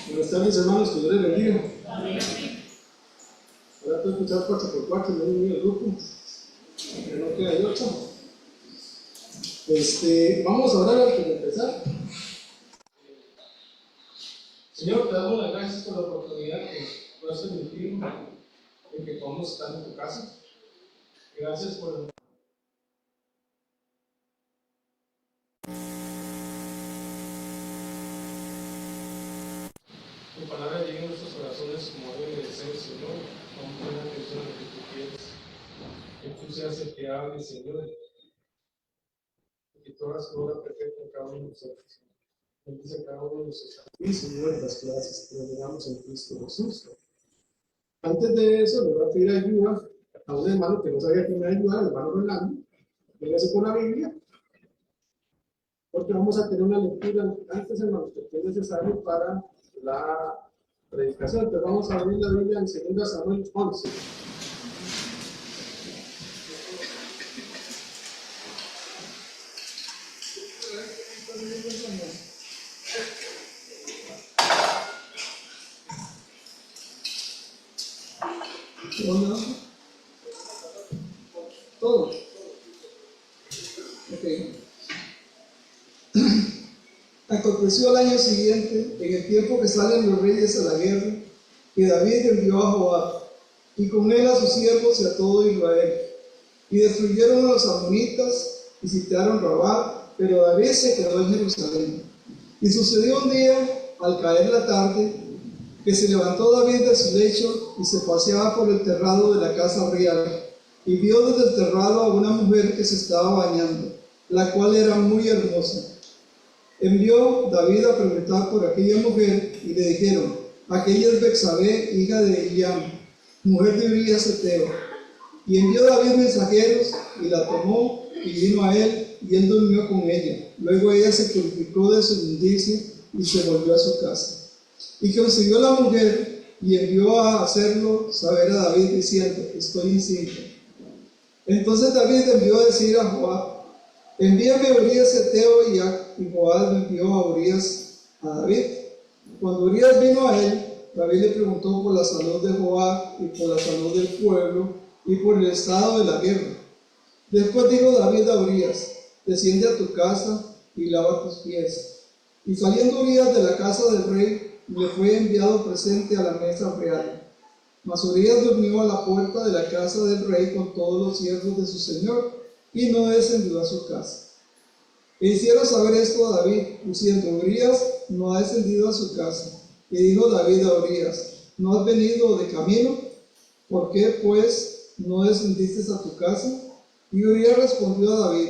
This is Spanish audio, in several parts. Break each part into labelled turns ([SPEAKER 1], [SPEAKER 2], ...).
[SPEAKER 1] Buenas tardes, hermanos, que Dios les bendiga. Ahora tengo que escuchar 4x4, no es mío el grupo, que no queda de 8. Vamos a orar antes de empezar. Señor, te damos las gracias por la oportunidad que nos has permitido de que podamos estar en tu casa. Gracias por tu palabra llegue a nuestros corazones como debe de ser, Señor. Vamos a poner atención a lo que tú quieres. Que tú seas el que hable, Señor. Y que tú hagas tu obra perfecta en cada uno de nosotros. Bendice a cada uno de nosotros. Y Señor, las clases que nos damos en Cristo Jesús. Antes de eso, le voy a pedir ayuda a un hermano que no sabía que me ayudar, el hermano Rolando. Véngase con la Biblia. Porque vamos a tener una lectura antes, hermanos, que es necesario para la predicación. Entonces vamos a abrir la Biblia en 2 Samuel 11. Todo. Ok. Aconteció al año siguiente, en el tiempo que salen los reyes a la guerra, que David envió a Joab, y con él a sus siervos y a todo Israel. Y destruyeron a los amonitas y sitiaron Rabá, pero David se quedó en Jerusalén. Y sucedió un día, al caer la tarde, que se levantó David de su lecho y se paseaba por el terrado de la casa real, y vio desde el terrado a una mujer que se estaba bañando, la cual era muy hermosa. Envió David a preguntar por aquella mujer, y le dijeron: aquella es Betsabé, hija de Eliam, mujer de Urías Heteo. Y envió David mensajeros, y la tomó, y vino a él, y él durmió con ella. Luego ella se purificó de su inmundicia, y se volvió a su casa. Y consiguió la mujer, y envió a hacerlo saber a David, diciendo: estoy incinta. Entonces David envió a decir a Joab: envíame a Urías Heteo, y Joab envió a Urías a David. Cuando Urías vino a él, David le preguntó por la salud de Joab y por la salud del pueblo y por el estado de la guerra. Después dijo David a Urías: desciende a tu casa y lava tus pies. Y saliendo Urías de la casa del rey, le fue enviado presente a la mesa real. Mas Urías durmió a la puerta de la casa del rey con todos los siervos de su señor, y no descendió a su casa. E hicieron saber esto a David, diciendo: Urías no ha descendido a su casa. Y dijo David a Urías: ¿no has venido de camino? ¿Por qué, pues, no descendiste a tu casa? Y Urías respondió a David: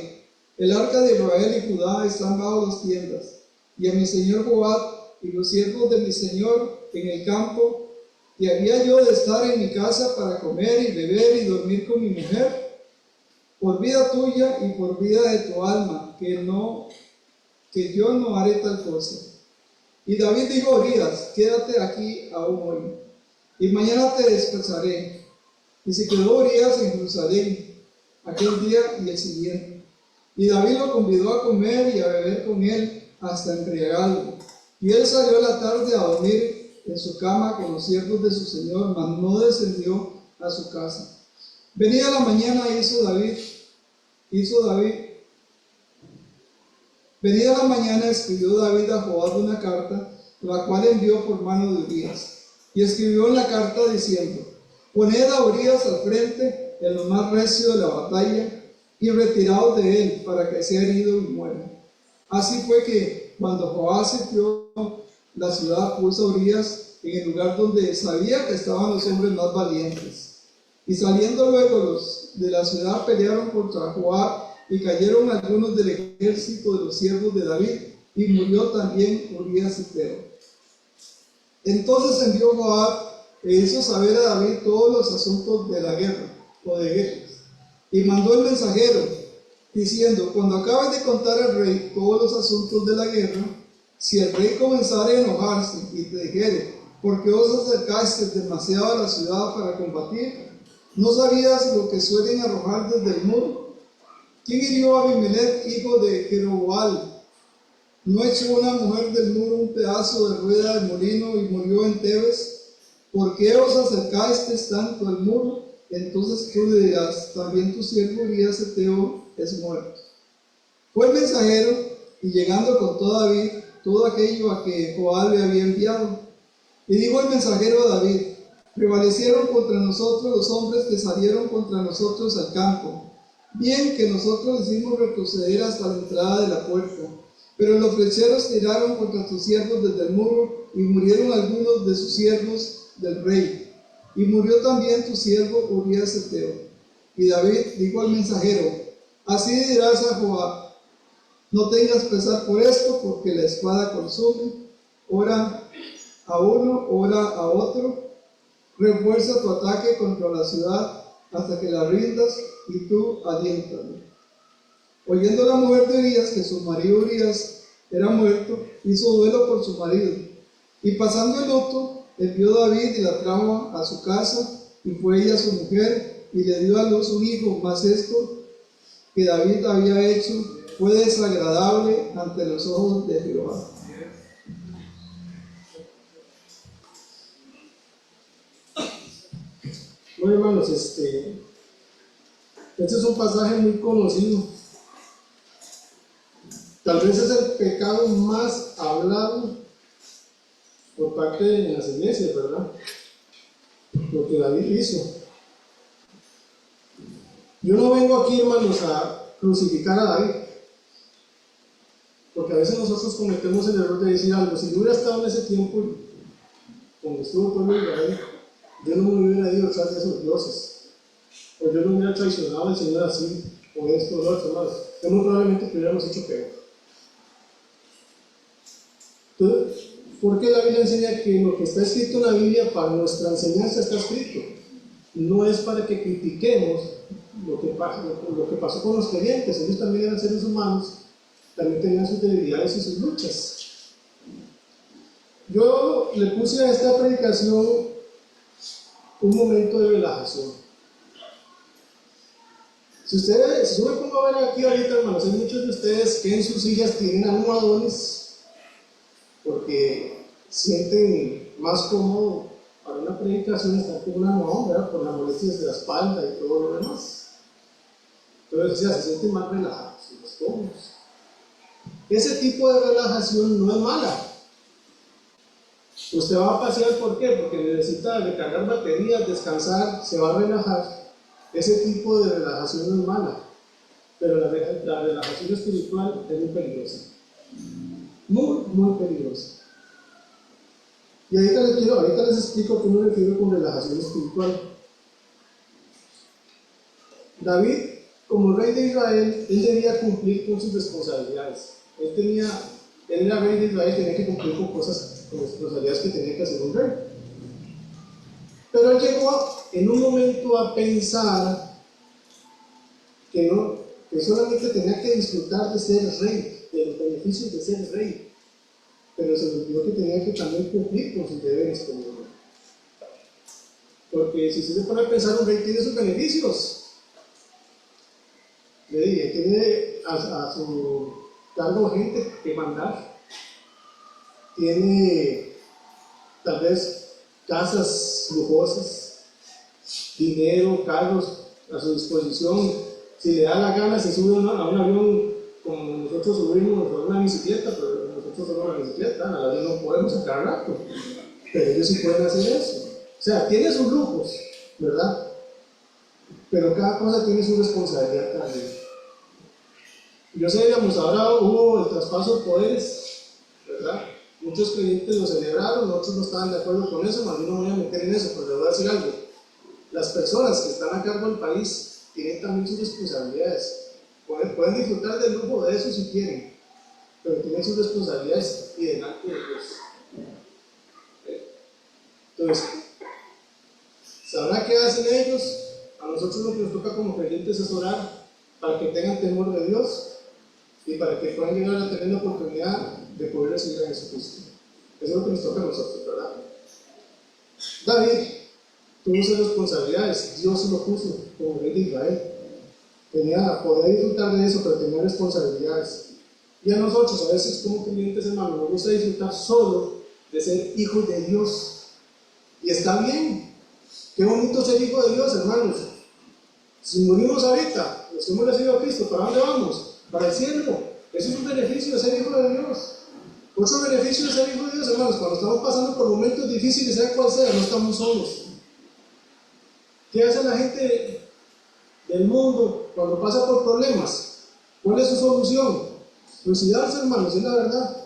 [SPEAKER 1] el arca de Israel y Judá están bajo las tiendas, y a mi señor Joab y los siervos de mi señor en el campo, y había yo de estar en mi casa para comer y beber y dormir con mi mujer. Por vida tuya y por vida de tu alma, que yo no haré tal cosa. Y David dijo a Urías: quédate aquí aún hoy, y mañana te desplazaré. Y se quedó Urías en Jerusalén aquel día y el siguiente. Y David lo convidó a comer y a beber con él hasta embriagarlo. Y él salió a la tarde a dormir en su cama con los siervos de su señor, mas no descendió a su casa. Venida la mañana Venida la mañana escribió David a Joab una carta, la cual envió por mano de Urías. Y escribió en la carta diciendo: poned a Urías al frente en lo más recio de la batalla, y retiraos de él para que sea herido y muera. Así fue que cuando Joab sitió la ciudad, puso a Urías en el lugar donde sabía que estaban los hombres más valientes. Y saliendo luego los de la ciudad, pelearon contra Joab, y cayeron algunos del ejército de los siervos de David, y murió también Urías Heteo. Entonces envió Joab e hizo saber a David todos los asuntos de la guerra, o de guerras, y mandó el mensajero, diciendo: cuando acabes de contar al rey todos los asuntos de la guerra, si el rey comenzare a enojarse y te dijere: ¿por qué os acercaste demasiado a la ciudad para combatir? ¿No sabías lo que suelen arrojar desde el muro? ¿Quién hirió a Abimelech, hijo de Jeroboam? ¿No echó una mujer del muro un pedazo de rueda de molino y murió en Tebes? ¿Por qué os acercasteis tanto al muro? Entonces tú le dirás, también tu siervo Urías Eteo es muerto. Fue el mensajero, y llegando contó a David todo aquello a que Joab le había enviado. Y dijo el mensajero a David, prevalecieron contra nosotros los hombres que salieron contra nosotros al campo. Bien que nosotros hicimos retroceder hasta la entrada de la puerta. Pero los flecheros tiraron contra tus siervos desde el muro, y murieron algunos de sus siervos del rey. Y murió también tu siervo Urías Eteo. Y David dijo al mensajero, así dirás a Joab, no tengas pesar por esto, porque la espada consume, ora a uno, ora a otro, refuerza tu ataque contra la ciudad hasta que la rindas, y tú aliéntalo. Oyendo la mujer de Urías que su marido Urías era muerto, hizo duelo por su marido, y pasando el luto, envió David y la trajo a su casa, y fue ella su mujer, y le dio a luz un hijo. Mas esto que David había hecho fue desagradable ante los ojos de Jehová.
[SPEAKER 2] Bueno, hermanos, este es un pasaje muy conocido. Tal vez es el pecado más hablado por parte de las iglesias, ¿verdad? Lo que David hizo. Yo no vengo aquí, hermanos, a crucificar a David, porque a veces nosotros cometemos el error de decir algo. Si yo hubiera estado en ese tiempo, cuando estuvo el pueblo de Israel, yo no me hubiera ido tras de esos dioses, o yo no hubiera traicionado al Señor así, o esto o lo otro, hermanos. Muy probablemente que hubiéramos hecho peor. Entonces, porque la Biblia enseña que lo que está escrito en la Biblia para nuestra enseñanza está escrito. No es para que critiquemos lo que pasó con los creyentes. Ellos también eran seres humanos, también tenían sus debilidades y sus luchas. Yo le puse a esta predicación un momento de relajación. Si yo me pongo a ver aquí ahorita, hermanos, hay muchos de ustedes que en sus sillas tienen almohadones porque sienten más cómodo para una predicación estar con un almohadón, ¿verdad? Por las molestias de la espalda y todo lo demás. Entonces ya se sienten más relajados y más cómodos. Ese tipo de relajación no es mala. Usted va a pasear, ¿por qué? Porque necesita recargar baterías, descansar, se va a relajar. Ese tipo de relajación no es mala, pero la relajación espiritual es muy peligrosa. Muy, muy peligrosa. Y ahorita les explico a qué me refiero con relajación espiritual. David, como rey de Israel, él debía cumplir con sus responsabilidades. Él era rey de Israel, tenía que cumplir con responsabilidades que tenía que hacer un rey. Pero él llegó en un momento a pensar que solamente tenía que disfrutar de ser rey, de los beneficios de ser rey, pero se le olvidó que tenía que también cumplir con sus deberes como rey. Porque si se pone a pensar, un rey tiene sus beneficios. Le dije, tiene a su cargo gente que mandar, tiene tal vez casas lujosas, dinero, carros a su disposición. Si le da la gana, se sube a un avión como nosotros subimos, a una bicicleta, pero nosotros somos una bicicleta, al avión no podemos sacar rato, pero ellos sí pueden hacer eso. O sea, tiene sus lujos, ¿verdad? Pero cada cosa tiene su responsabilidad también. Yo sé, digamos, ahora hubo el traspaso de poderes, ¿verdad? Muchos creyentes lo celebraron, otros no estaban de acuerdo con eso, mas yo no me voy a meter en eso, pero les voy a decir algo. Las personas que están a cargo del país tienen también sus responsabilidades. Pueden disfrutar del lujo de eso si quieren, pero tienen sus responsabilidades y delante de Dios. Entonces, ¿sabrá qué hacen ellos? A nosotros lo que nos toca como creyentes es orar para que tengan temor de Dios y para que puedan llegar a tener la oportunidad de poder recibir a Jesucristo. Eso es lo que nos toca a nosotros, ¿verdad? David tuvo sus responsabilidades, Dios lo puso como rey de Israel. Podía disfrutar de eso, pero tenía responsabilidades. Y a nosotros, a veces como creyentes, hermanos, nos gusta disfrutar solo de ser hijos de Dios. Y está bien. Qué bonito ser hijo de Dios, hermanos. Si morimos ahorita, los que hemos recibido a Cristo, ¿para dónde vamos? Para el cielo. Eso es un beneficio de ser hijo de Dios. Otro beneficio de ser hijo de Dios, hermanos, cuando estamos pasando por momentos difíciles, sea cual sea, no estamos solos. ¿Qué hace la gente del mundo cuando pasa por problemas? ¿Cuál es su solución? Suicidarse, hermanos, es la verdad.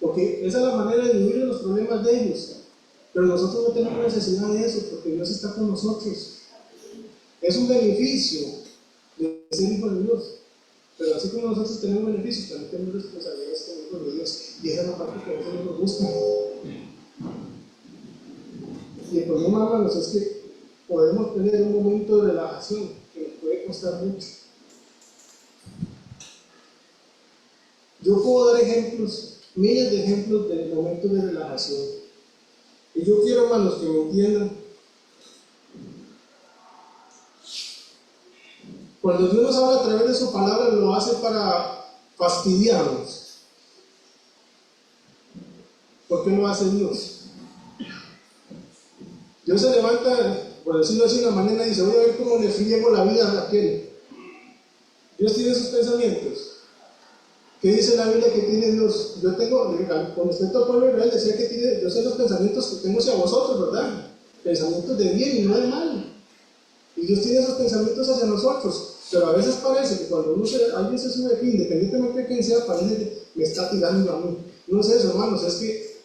[SPEAKER 2] Porque esa es la manera de vivir los problemas de ellos. Pero nosotros no tenemos necesidad de eso, porque Dios está con nosotros. Es un beneficio de ser hijo de Dios. Pero así como nosotros tenemos beneficios, también tenemos responsabilidades como hijos de Dios. Y esa es la parte que a veces no nos gusta. Y el problema, hermanos, es que podemos tener un momento de relajación que nos puede costar mucho. Yo puedo dar ejemplos, miles de ejemplos de momentos de relajación. Y yo quiero, hermanos, que me entiendan. Cuando Dios nos habla a través de su palabra, lo hace para fastidiarnos. ¿Por qué lo hace Dios? Dios se levanta, por decirlo así, una mañana y dice: voy a ver cómo le friego la vida a Raquel. Dios tiene sus pensamientos. ¿Qué dice la Biblia que tiene Dios? Yo tengo, con respecto al pueblo de Israel, decía que tiene, yo sé los pensamientos que tengo hacia vosotros, ¿verdad? Pensamientos de bien y no de mal. Y Dios tiene esos pensamientos hacia nosotros. Pero a veces parece que cuando alguien se sube aquí, independientemente de quién sea, parece que me está tirando a mí. No es eso, hermanos, es que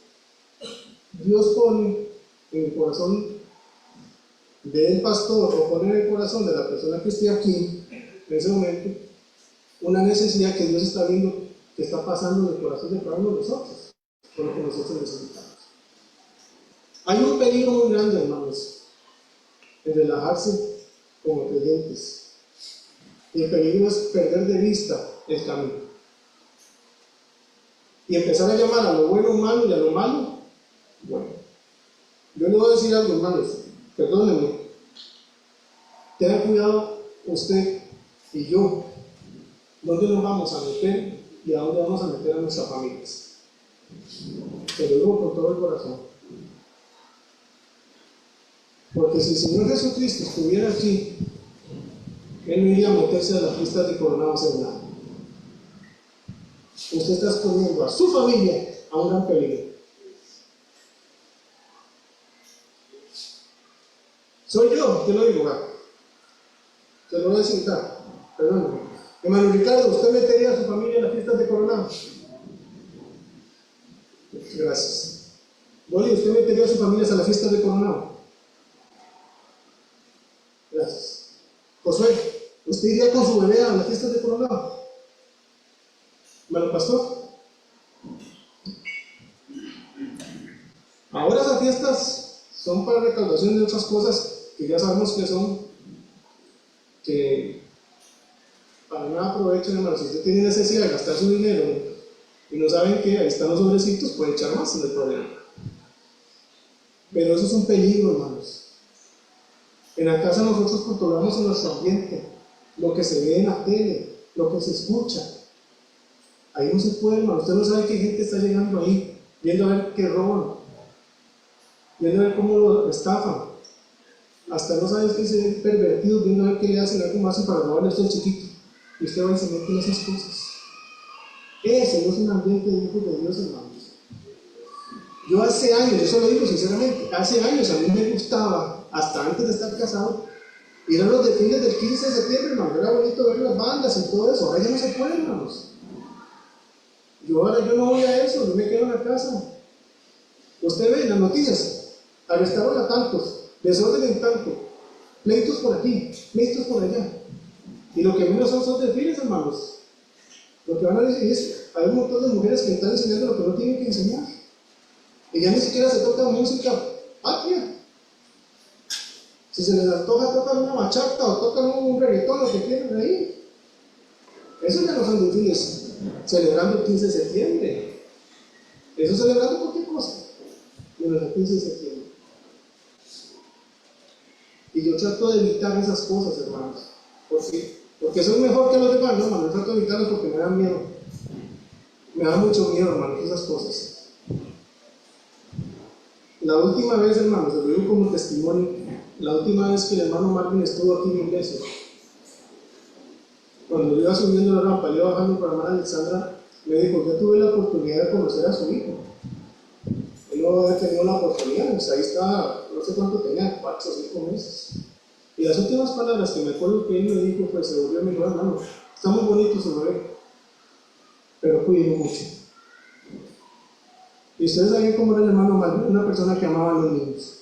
[SPEAKER 2] Dios pone en el corazón del pastor, o pone en el corazón de la persona que esté aquí, en ese momento, una necesidad que Dios está viendo que está pasando en el corazón de cada uno de nosotros, con lo que nosotros necesitamos. Hay un peligro muy grande, hermanos, en relajarse como creyentes. Y el peligro es perder de vista el camino. Y empezar a llamar a lo bueno malo y a lo malo bueno. Yo le voy a decir algo, hermanos, perdónenme. Tengan cuidado usted y yo, dónde nos vamos a meter y a dónde vamos a meter a nuestras familias. Se lo digo con todo el corazón. Porque si el Señor Jesucristo estuviera aquí, Él no iría a meterse a las fiestas de coronados en nada. Usted está exponiendo a su familia a un gran peligro. Soy yo, te lo digo, te lo voy a decir, perdóname. Hermano Ricardo, ¿usted metería a su familia en las fiestas de coronados? Gracias. Boli, ¿usted metería a su familia a las fiestas de coronado? Gracias. Josué, ¿usted iría con su bebé a las fiestas de coronado? Hermano pastor. Ahora esas fiestas son para recaudación de otras cosas que ya sabemos que son, que para nada aprovechan, hermano. Si usted tiene necesidad de gastar su dinero y no saben que ahí están los sobrecitos, puede echar más, no hay problema. Pero eso es un peligro, hermanos. En la casa nosotros controlamos en nuestro ambiente, lo que se ve en la tele, lo que se escucha. Ahí no se puede, hermano. Usted no sabe qué gente está llegando ahí, viendo a ver qué roban, viendo a ver cómo lo estafan. Hasta no sabes que se ven pervertidos, viendo a ver qué le hacen, a ver cómo hacen para robarle a usted chiquito. Y usted va y se mete en esas cosas. Ese no es un ambiente de hijos de Dios, hermanos. Yo hace años, yo se lo digo sinceramente, hace años a mí me gustaba, hasta antes de estar casado, ir a los desfiles del 15 de septiembre, hermano. Era bonito ver las bandas y todo eso. Ahora ya no se puede, hermanos. Ahora yo no voy a eso, yo me quedo en la casa. Usted ve en las noticias, arrestaron a tantos, desorden en tanto, pleitos por aquí, pleitos por allá. Y lo que menos son desfiles, hermanos. Lo que van a decir es, hay un montón de mujeres que están enseñando lo que no tienen que enseñar. Y ya ni siquiera se toca música patria. Si se les antoja, tocan una bachata o tocan un reggaetón, lo que quieran ahí. Eso ya no son desfiles celebrando el 15 de septiembre. Eso es celebrando cualquier cosa, menos el 15 de septiembre. Y yo trato de evitar esas cosas, hermanos. Porque soy mejor que los demás, no, hermano. Yo trato de evitarlos porque me dan miedo. Me da mucho miedo, hermano, esas cosas. La última vez, hermano, se lo digo como testimonio, la última vez que el hermano Marvin estuvo aquí en la iglesia, cuando yo iba subiendo la rampa, yo iba bajando para hermana Alexandra, me dijo, yo tuve la oportunidad de conocer a su hijo. Él no había tenido la oportunidad, o sea, ahí estaba, no sé cuánto tenía, 4 o 5 meses. Y las últimas palabras que me acuerdo que él me dijo, pues se volvió a mi hermano, está muy bonito su bebé, pero cuídenlo mucho. Y ustedes saben cómo era el hermano Marvin, una persona que amaba a los niños.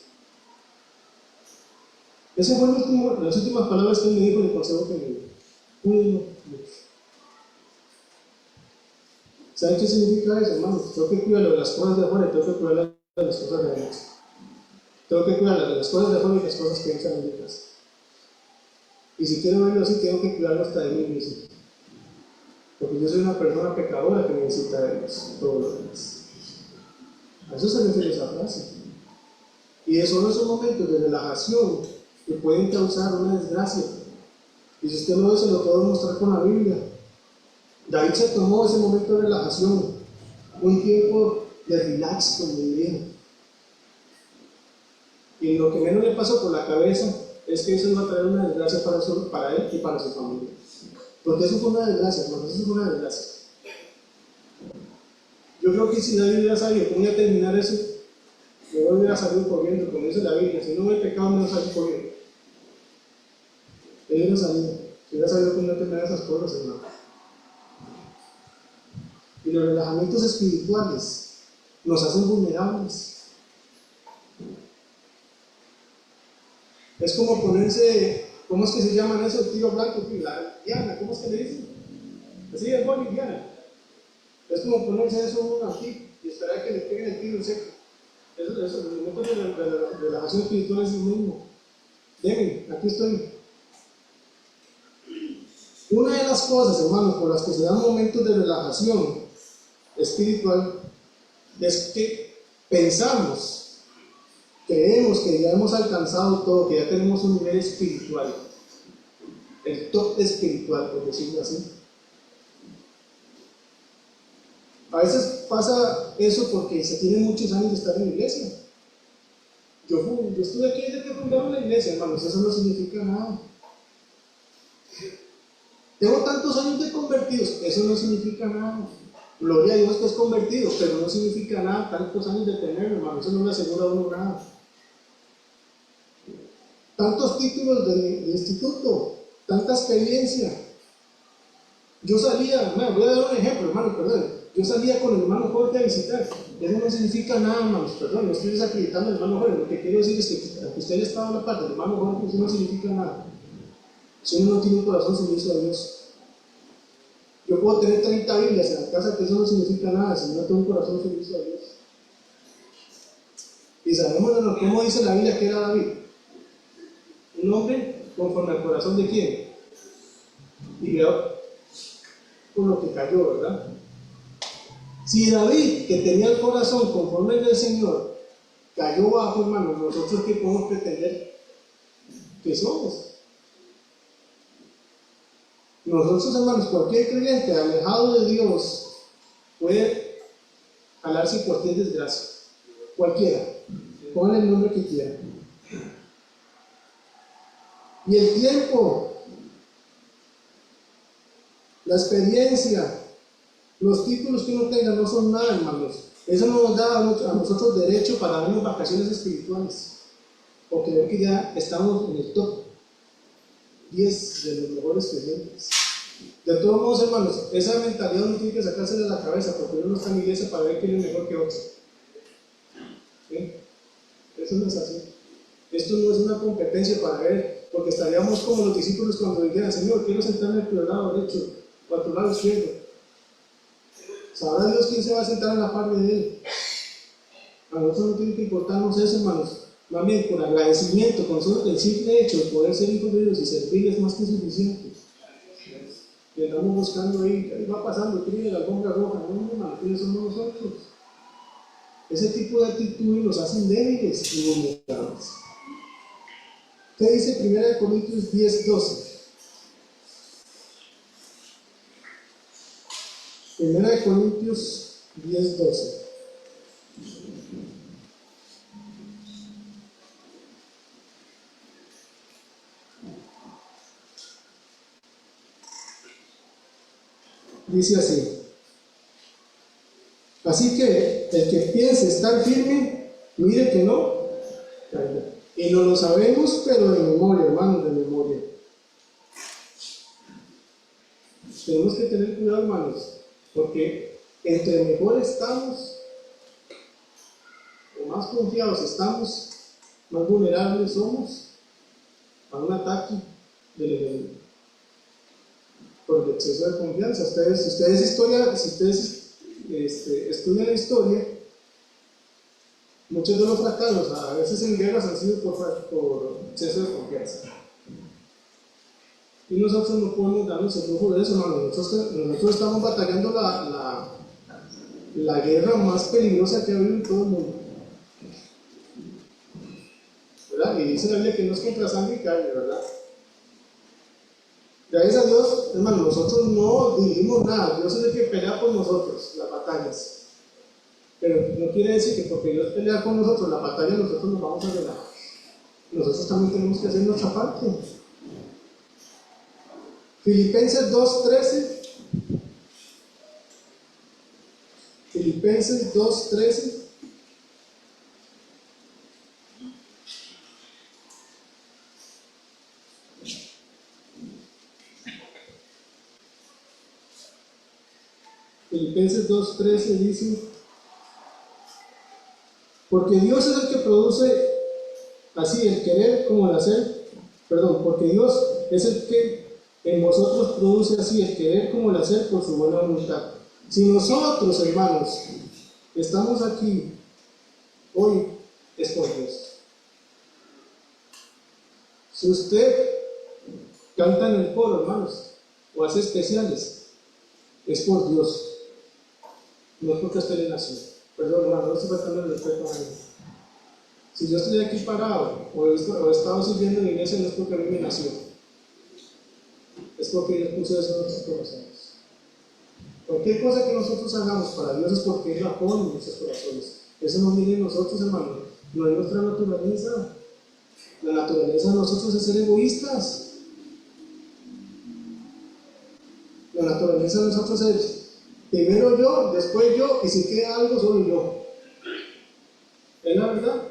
[SPEAKER 2] Esas fueron las últimas palabras que él me dijo en el consejo que me dio. Cuídenlo mucho. ¿Saben qué significa eso, hermanos? Tengo que cuidar de las cosas de afuera y tengo que cuidar de las cosas de adentro. Tengo que cuidar de las cosas de afuera y las cosas que entran en mi casa. Y si quiero verlo así, tengo que cuidarlo hasta de mí mismo. Porque yo soy una persona pecadora que necesita de Dios todos los días. A eso se refiere esa frase. Y son esos momentos de relajación que pueden causar una desgracia. Y si usted no ve, se lo puedo mostrar con la Biblia. David se tomó ese momento de relajación, un tiempo de relax con mi vida. Y lo que menos le pasó por la cabeza es que eso iba a traer una desgracia para él y para su familia. Porque eso fue una desgracia, hermanos, eso fue una desgracia. Yo creo que si David hubiera sabido cómo iba a terminar eso, yo hubiera salido corriendo, como dice la Biblia, si no me he pecado, me voy a salir corriendo. Él hubiera sabido cómo iba a terminar esas cosas, hermano. Y los relajamientos espirituales nos hacen vulnerables. Es como ponerse, ¿cómo es que se llaman eso? El tiro blanco, la diana, ¿cómo es que le dicen? Así es, bueno, diana. Es como ponerse eso aquí y esperar que le peguen el tiro seco. Eso, el momento de la relajación espiritual es el mismo. Deben, aquí estoy. Una de las cosas, hermanos, por las que se dan momentos de relajación espiritual es que pensamos, creemos que ya hemos alcanzado todo, que ya tenemos un nivel espiritual, el top espiritual, por decirlo así. A veces pasa eso porque se tienen muchos años de estar en la iglesia. Yo estuve aquí desde que fundaron la iglesia, hermanos, eso no significa nada. Tengo tantos años de convertidos, eso no significa nada. Gloria a Dios que es convertido, pero no significa nada tantos años de tenerlo, hermano, eso no le asegura a uno nada. Tantos títulos de instituto, tanta experiencia. Yo salía, voy a dar un ejemplo, hermano, perdón. Yo salía con el hermano Jorge a visitar. Eso no significa nada, hermanos, perdón, no estoy desacreditando al hermano Jorge. Lo que quiero decir es que aunque usted estaba en la parte del hermano Jorge, eso no significa nada. Si uno no tiene un corazón sumiso a Dios. Yo puedo tener 30 Biblias en la casa, que eso no significa nada si no tengo un corazón sumiso a Dios. Y sabemos cómo dice la Biblia que era David. Un hombre conforme al corazón de quién. Y veo con lo que cayó, ¿verdad? Si David, que tenía el corazón conforme al del Señor, cayó bajo, hermano, nosotros que podemos pretender que somos. Nosotros, hermanos, cualquier creyente alejado de Dios puede jalarse cualquier desgracia. Cualquiera. Ponle el nombre que quiera. Y el tiempo, la experiencia, los títulos que uno tenga no son nada, hermanos. Eso no nos da a nosotros derecho para darnos vacaciones espirituales. O creer que ya estamos en el top 10 de los mejores creyentes. De todos modos, hermanos, esa mentalidad uno tiene que sacársela de la cabeza, porque uno no está en la iglesia para ver quién es mejor que otro. ¿Sí? Eso no es así. Esto no es una competencia para ver, porque estaríamos como los discípulos cuando dijeran: Señor, quiero sentarme a tu lado derecho o a tu lado izquierdo. Sabrá Dios quién se va a sentar en la par de él. A nosotros no tiene que importarnos eso, hermanos. Más bien, por agradecimiento, con el simple hecho de poder ser hijos de Dios y servir es más que suficiente. Y andamos buscando ahí va pasando, tiene la alfombra roja. No, hermano, ¿quiénes somos nosotros? Ese tipo de actitudes nos hacen débiles y vulnerables. ¿Qué dice 1 Corintios 10:12? Primera de Corintios 10:12. Dice así: así que el que piense estar firme, mire que no caiga. Y no lo sabemos, pero de memoria, hermanos, de memoria. Tenemos que tener cuidado, hermanos, porque entre mejor estamos, o más confiados estamos, más vulnerables somos a un ataque del enemigo por el exceso de confianza. Si ustedes estudian la historia, muchos de los fracasos, a veces en guerras, han sido por exceso de confianza. Y nosotros no podemos darnos el lujo de eso, hermanos. Nosotros estamos batallando la guerra más peligrosa que ha habido en todo el mundo, ¿verdad? Y dice la Biblia que no es contra sangre y carne, ¿verdad? Gracias a Dios, hermano, nosotros no dirigimos nada. Dios es el que pelea por nosotros las batallas. Pero no quiere decir que porque Dios pelea con nosotros la batalla, nosotros nos vamos a relajar. Nosotros también tenemos que hacer nuestra parte. Filipenses 2:13. Filipenses 2:13. Filipenses 2:13 dice: porque Dios es el que produce así el querer como el hacer, porque Dios es el que en vosotros produce así el querer como el hacer por su buena voluntad. Si nosotros, hermanos, estamos aquí hoy, es por Dios. Si usted canta en el coro, hermanos, o hace especiales, es por Dios, no es porque usted le nació. Perdón, hermano, no estoy faltando el respeto a nadie. Si yo estoy aquí parado o he estado sirviendo en la iglesia, no es porque a mí me nació, es porque Dios puso eso en nuestros corazones. Cualquier cosa que nosotros hagamos para Dios es porque Él la pone en nuestros corazones. Eso no viene de nosotros, hermano, no es nuestra naturaleza. La naturaleza de nosotros es ser egoístas. La naturaleza de nosotros es primero yo, después yo, y si queda algo, solo yo. ¿Es la verdad?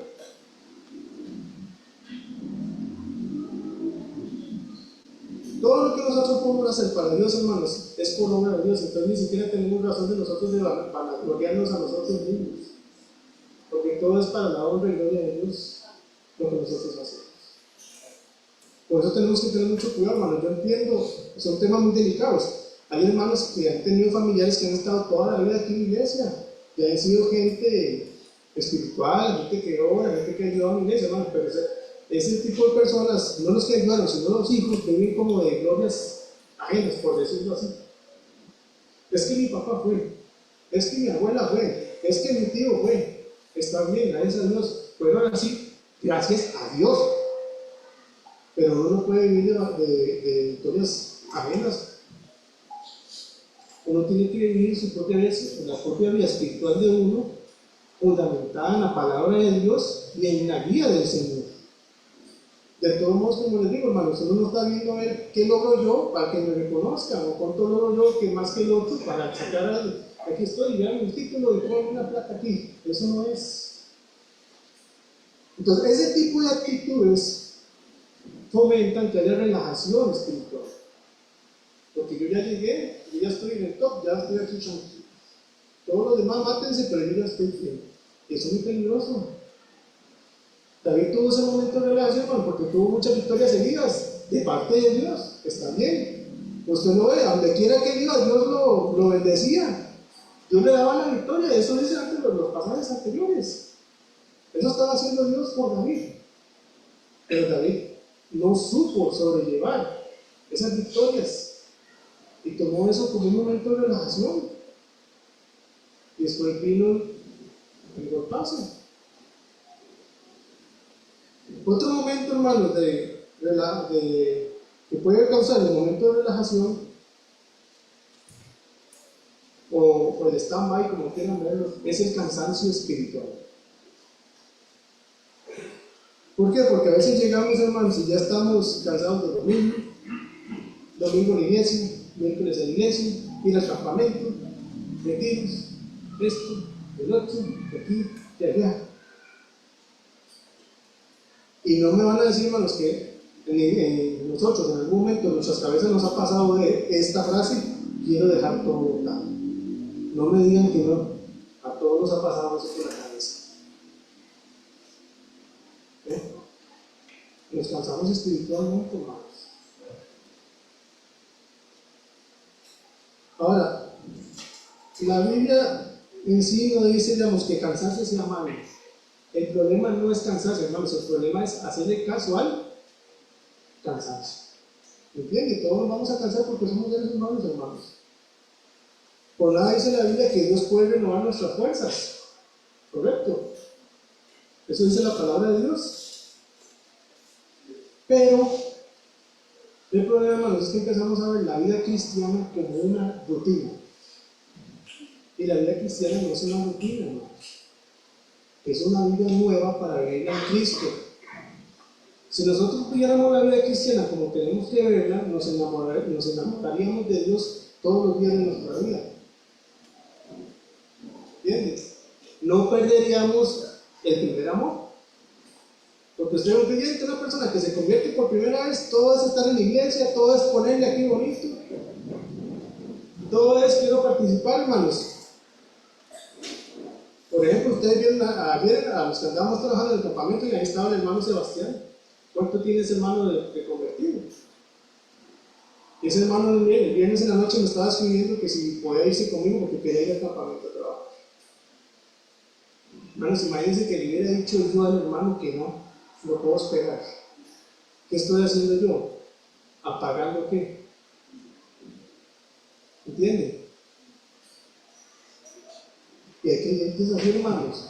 [SPEAKER 2] Todo lo que nosotros podemos hacer para Dios, hermanos, es por obra de Dios. Entonces ni siquiera tenemos razón de nosotros de vanagloriarnos a nosotros mismos, porque todo es para la honra y gloria de Dios lo que nosotros hacemos. Por eso tenemos que tener mucho cuidado, hermanos. Yo entiendo, son temas muy delicados. Hay hermanos que han tenido familiares que han estado toda la vida aquí en la iglesia y han sido gente espiritual, gente que ora, gente que ha ayudado a la iglesia, hermanos, pero ese tipo de personas, no los que ayudaron, sino los hijos, viven como de glorias ajenas, por decirlo así. Es que mi papá fue, es que mi abuela fue, es que mi tío fue. Está bien, gracias a Dios, fueron así, gracias a Dios. Pero uno no puede vivir de historias ajenas. Uno tiene que vivir su propia vida, la propia vida espiritual de uno, fundamentada en la palabra de Dios y en la guía del Señor. De todos modos, como les digo, hermanos, uno no está viendo a ver qué logro yo para que me reconozcan, o cuánto logro yo que más que el otro para sacar aquí estoy, vean el título y pongo una placa aquí. Eso no es. Entonces, ese tipo de actitudes fomentan que haya relajación espiritual. Porque yo ya llegué, yo ya estoy en el top, ya estoy aquí tranquilo. Todos los demás mátense, pero yo ya estoy bien. Y eso es muy peligroso. David tuvo ese momento de relajación porque tuvo muchas victorias seguidas de parte de Dios. Está bien. Usted lo ve, donde quiera que iba, Dios lo bendecía. Dios le daba la victoria. Eso dice antes los pasajes anteriores. Eso estaba haciendo Dios por David. Pero David no supo sobrellevar esas victorias y tomó eso como un momento de relajación. Y después vino el golpazo. Otro momento, hermanos, que puede causar el momento de relajación o o el stand-by, como quieran verlo, es el cansancio espiritual. ¿Por qué? Porque a veces llegamos, hermanos, y ya estamos cansados del domingo, domingo en la iglesia, miércoles en la iglesia, ir al campamento, retiros, esto, el otro, de aquí, de allá. Y no me van a decir, hermanos, que nosotros en algún momento en nuestras cabezas nos ha pasado de esta frase: quiero dejar todo botado. No me digan que no, a todos nos ha pasado eso por la cabeza. Nos cansamos espiritualmente, hermanos. Ahora, la Biblia en sí no dice, digamos, que cansarse sea malo. El problema no es cansarse, hermanos, el problema es hacerle caso al cansancio. ¿Entiendes? Todos nos vamos a cansar porque somos seres humanos, hermanos. Por nada dice la Biblia que Dios puede renovar nuestras fuerzas. ¿Correcto? Eso dice la palabra de Dios. Pero el problema, hermanos, es que empezamos a ver la vida cristiana como una rutina. Y la vida cristiana no es una rutina, hermanos. Es una vida nueva para vivirla en Cristo. Si nosotros viviéramos la vida cristiana como tenemos que verla, nos enamoraríamos de Dios todos los días de nuestra vida. ¿Entiendes? No perderíamos el primer amor. Porque usted es un creyente, una persona que se convierte por primera vez, todo es estar en la iglesia, todo es ponerle aquí bonito, todo es quiero participar, hermanos. Por ejemplo, ustedes vieron ayer a los que andábamos trabajando en el campamento y ahí estaba el hermano Sebastián. ¿Cuánto tiene ese hermano de convertido? Y ese hermano el viernes en la noche me estaba escribiendo que si podía irse conmigo porque quería ir al campamento de trabajo. Hermanos, imagínense que le hubiera dicho yo al hermano que no, lo puedo esperar. ¿Qué estoy haciendo yo? ¿Apagando qué? ¿Entienden? Y hay creyentes así, hermanos.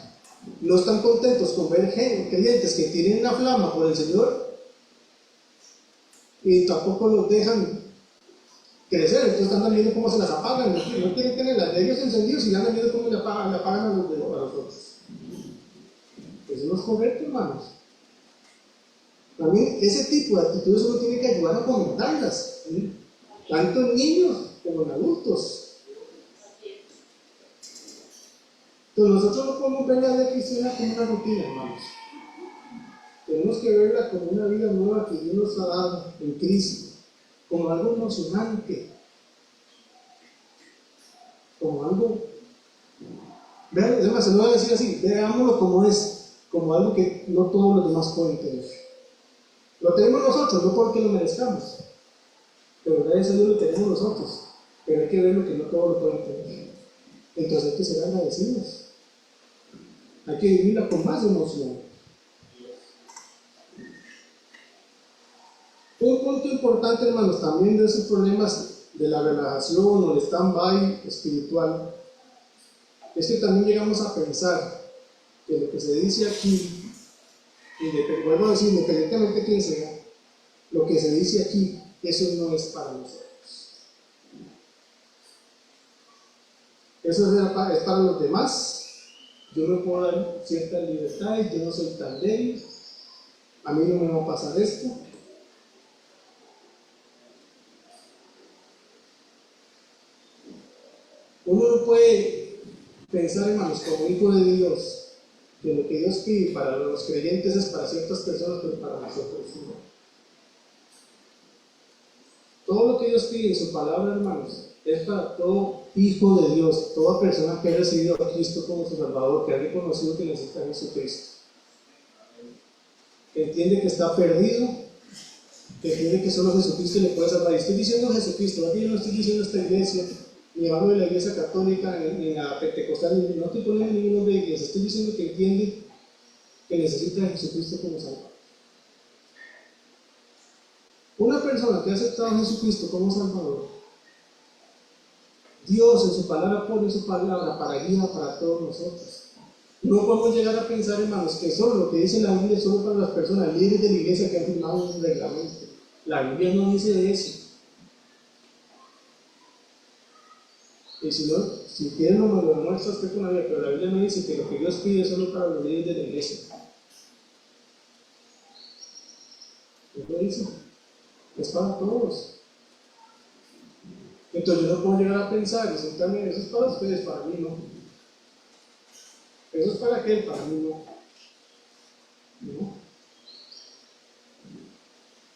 [SPEAKER 2] No están contentos con ver creyentes que tienen una flama por el Señor y tampoco los dejan crecer. Entonces están viendo cómo se las apagan. No quieren tener las de ellos encendidos y andan viendo cómo le apagan a los otros. Eso no es correcto, hermanos. También ese tipo de actitudes uno tiene que ayudar a fomentarlas, tanto en niños como en adultos. Entonces nosotros no podemos ver la vida cristiana como una rutina, hermanos. Tenemos que verla como una vida nueva que Dios nos ha dado en Cristo, como algo emocionante, como algo. Vean, es más, se lo voy a decir así: veámoslo como es, como algo que no todos los demás pueden tener. Lo tenemos nosotros, no porque lo merezcamos, pero gracias a Dios lo tenemos nosotros, pero hay que ver lo que no todos lo pueden tener. Entonces hay que ser agradecidos. Hay que vivirla con más emoción. Un punto importante, hermanos, también de esos problemas de la relajación o el stand-by espiritual, es que también llegamos a pensar que lo que se dice aquí, y vuelvo a decir, independientemente de quién sea, lo que se dice aquí, eso no es para nosotros. Eso es para los demás. Yo me puedo dar ciertas libertades, yo no soy tan débil, a mí no me va a pasar esto. Uno no puede pensar, hermanos, como hijo de Dios, que lo que Dios pide para los creyentes es para ciertas personas, pero para nosotros no. Todo lo que Dios pide en su palabra, hermanos, es para todo hijo de Dios, toda persona que ha recibido a Cristo como su Salvador, que ha reconocido que necesita a Jesucristo, que entiende que está perdido, que entiende que solo Jesucristo le puede salvar. Y estoy diciendo Jesucristo, aquí yo no estoy diciendo esta iglesia, ni hablo de la iglesia católica, ni la pentecostal, no estoy poniendo ningún nombre de iglesia, estoy diciendo que entiende que necesita a Jesucristo como Salvador. Una persona que ha aceptado a Jesucristo como Salvador, Dios en su palabra pone su palabra para guía para todos nosotros. No podemos llegar a pensar, hermanos, que solo lo que dice la Biblia es solo para las personas líderes de la iglesia que han firmado un reglamento. La Biblia no dice de eso. Y si no, si quieren no me lo demuestra usted con la Biblia, pero la Biblia no dice que lo que Dios pide es solo para los líderes de la iglesia. ¿Qué dice? Es para todos. Entonces yo no puedo llegar a pensar, eso es para ustedes, para mí no. Eso es para aquel, para mí no. ¿No?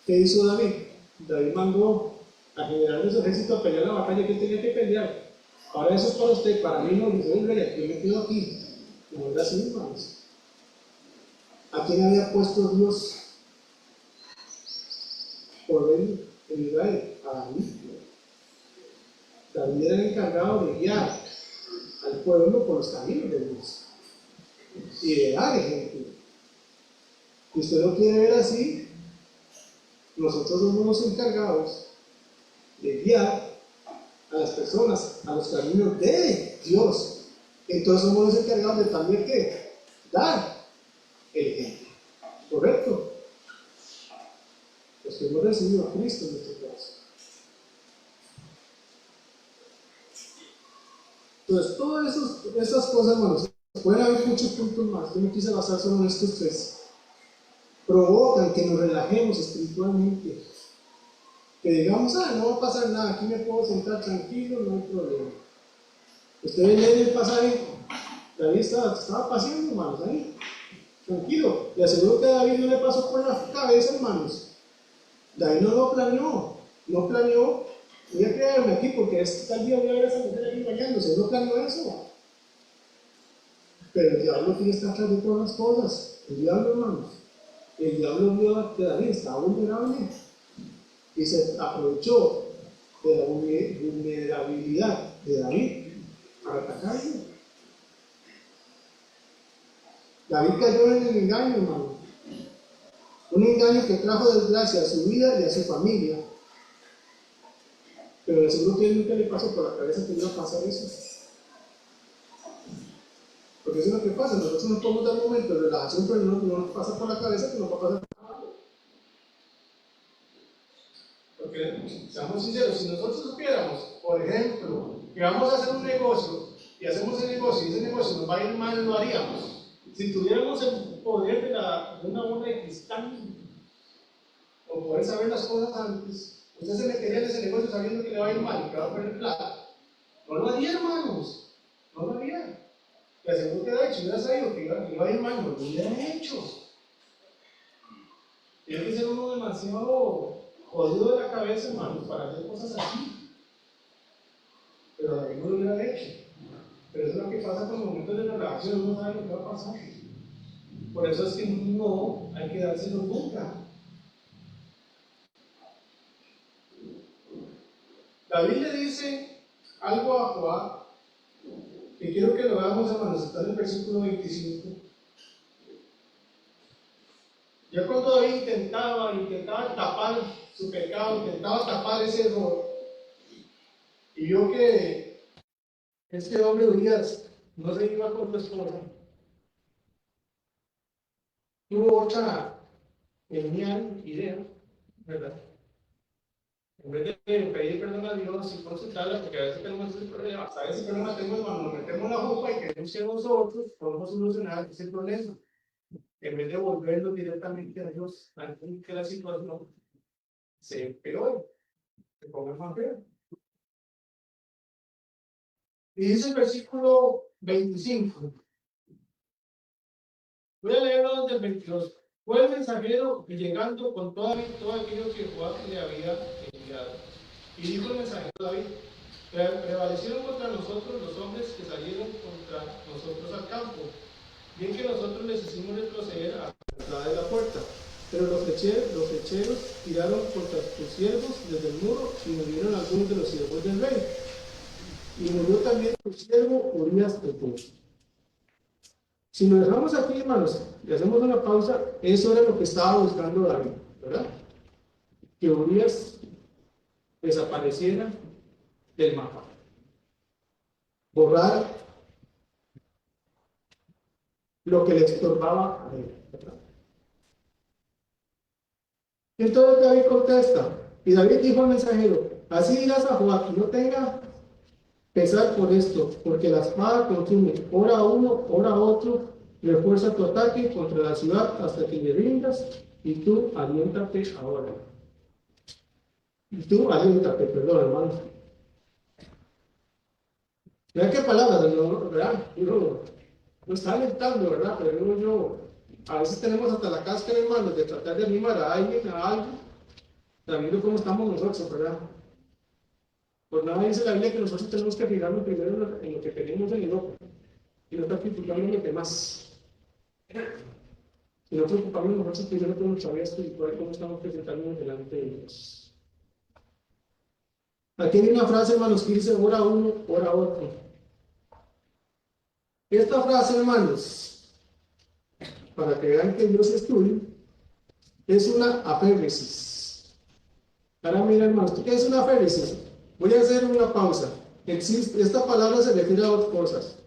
[SPEAKER 2] ¿Qué hizo David? David mandó a generar su ejército a pelear la batalla que él tenía que pelear. Ahora eso es para usted, para mí no, dice, rey, yo me quedo aquí. No era así, hermanos. ¿A quién había puesto Dios por él en Israel? A David. David era el encargado de guiar al pueblo por los caminos de Dios y de dar ejemplo. Si usted lo quiere ver así, nosotros somos los encargados de guiar a las personas a los caminos de Dios. Entonces somos los encargados de también ¿qué? Dar el ejemplo. ¿Correcto? Los que hemos recibido a Cristo en nuestro caso. Entonces, todas esas cosas, hermanos, pueden haber muchos puntos más. Yo me quise basar solo en estos tres. Provocan que nos relajemos espiritualmente. Que digamos, no va a pasar nada, aquí me puedo sentar tranquilo, no hay problema. Ustedes leen el pasaje, David estaba paseando, hermanos, ahí, tranquilo. Le aseguro que a David no le pasó por la cabeza, hermanos. David no lo planeó, voy a quedarme aquí porque tal día voy a ver a esa mujer ahí bañándose, no planeó eso. Pero el diablo quiere estar atrás de todas las cosas. El diablo, hermanos, el diablo vio que David estaba vulnerable y se aprovechó de la vulnerabilidad de David para atacarlo. David cayó en el engaño, hermano. Un engaño que trajo desgracia a su vida y a su familia. Pero le aseguro que a él nunca le pasó por la cabeza que iba a pasar eso. Porque eso es lo que pasa. Nosotros nos podemos dar momentos de relajación, pero no nos pasa por la cabeza que nos va a pasar. Porque, seamos sinceros, si nosotros supiéramos, por ejemplo, que vamos a hacer un negocio y hacemos el negocio y ese negocio nos va a ir mal, lo haríamos. Si tuviéramos el poder de una bola de cristal o poder saber las cosas antes, usted se metería en ese negocio sabiendo que le va a ir mal y que va a perder plata. No lo haría, hermanos. No lo haría. Le aseguro que David, si hubiera sabido que iba a ir mal, no lo hubiera hecho. Tiene que ser uno demasiado jodido de la cabeza, hermanos, para hacer cosas así. Pero David no lo hubiera hecho. Pero eso es lo que pasa con los momentos de relajación, uno sabe lo que va a pasar. Por eso es que no hay que dárselo nunca. David le dice algo a Joab, que quiero que lo veamos, hermanos, está en el versículo 25. Ya cuando David intentaba tapar su pecado, intentaba tapar ese error, y vio que este hombre Urias no se iba con su esposa, tuvo otra genial idea, ¿verdad? En vez de pedir perdón a Dios y consultarla, porque a veces tenemos ese problema, hasta ese problema tenemos cuando nos metemos la jupa y queremos que nosotros podemos solucionar ese problema. En vez de volverlo directamente a Dios, antes que la situación se empeore, se ponga más fea. Y dice el versículo 25. Voy a leerlo desde el 22. Fue el mensajero llegando con todo aquello que Joab le había enviado. Y dijo el mensajero a David: prevalecieron contra nosotros los hombres que salieron contra nosotros al campo. Bien que nosotros les hicimos retroceder a la entrada de la puerta. Pero los flecheros tiraron contra tus siervos desde el muro y murieron algunos de los siervos del rey. Y murió también tu siervo Urias de Tiro. Si nos dejamos aquí, hermanos, y hacemos una pausa, eso era lo que estaba buscando David, ¿verdad? Que Urias desapareciera del mapa. Borrar lo que le estorbaba a él, ¿verdad? Y entonces David contesta, y David dijo al mensajero: así dirás a Joab, que no tenga Pesar por esto, porque la espada consume ora a uno, ora a otro, refuerza tu ataque contra la ciudad hasta que le rindas, y tú aliéntate ahora. Y tú aliéntate, perdón, hermano. Vean qué palabras, ¿no? ¿Verdad? Uno no está alentando, ¿verdad? Pero a veces tenemos hasta la cáscara, hermanos, de tratar de animar a alguien, a algo, sabiendo cómo estamos nosotros, ¿verdad? Por nada dice la Biblia que nosotros tenemos que fijarnos primero en lo que tenemos en el ojo y no estar criticando a los demás. Si no preocupamos nosotros primero por nuestra vida espiritual, cómo estamos presentándonos delante de Dios. Aquí hay una frase, hermanos, que dice: ora uno, ora otro. Esta frase, hermanos, para que vean que Dios es tuyo, es una aféresis. Ahora mira, hermanos, ¿qué es una aféresis? Voy a hacer una pausa. Esta palabra se refiere a dos cosas.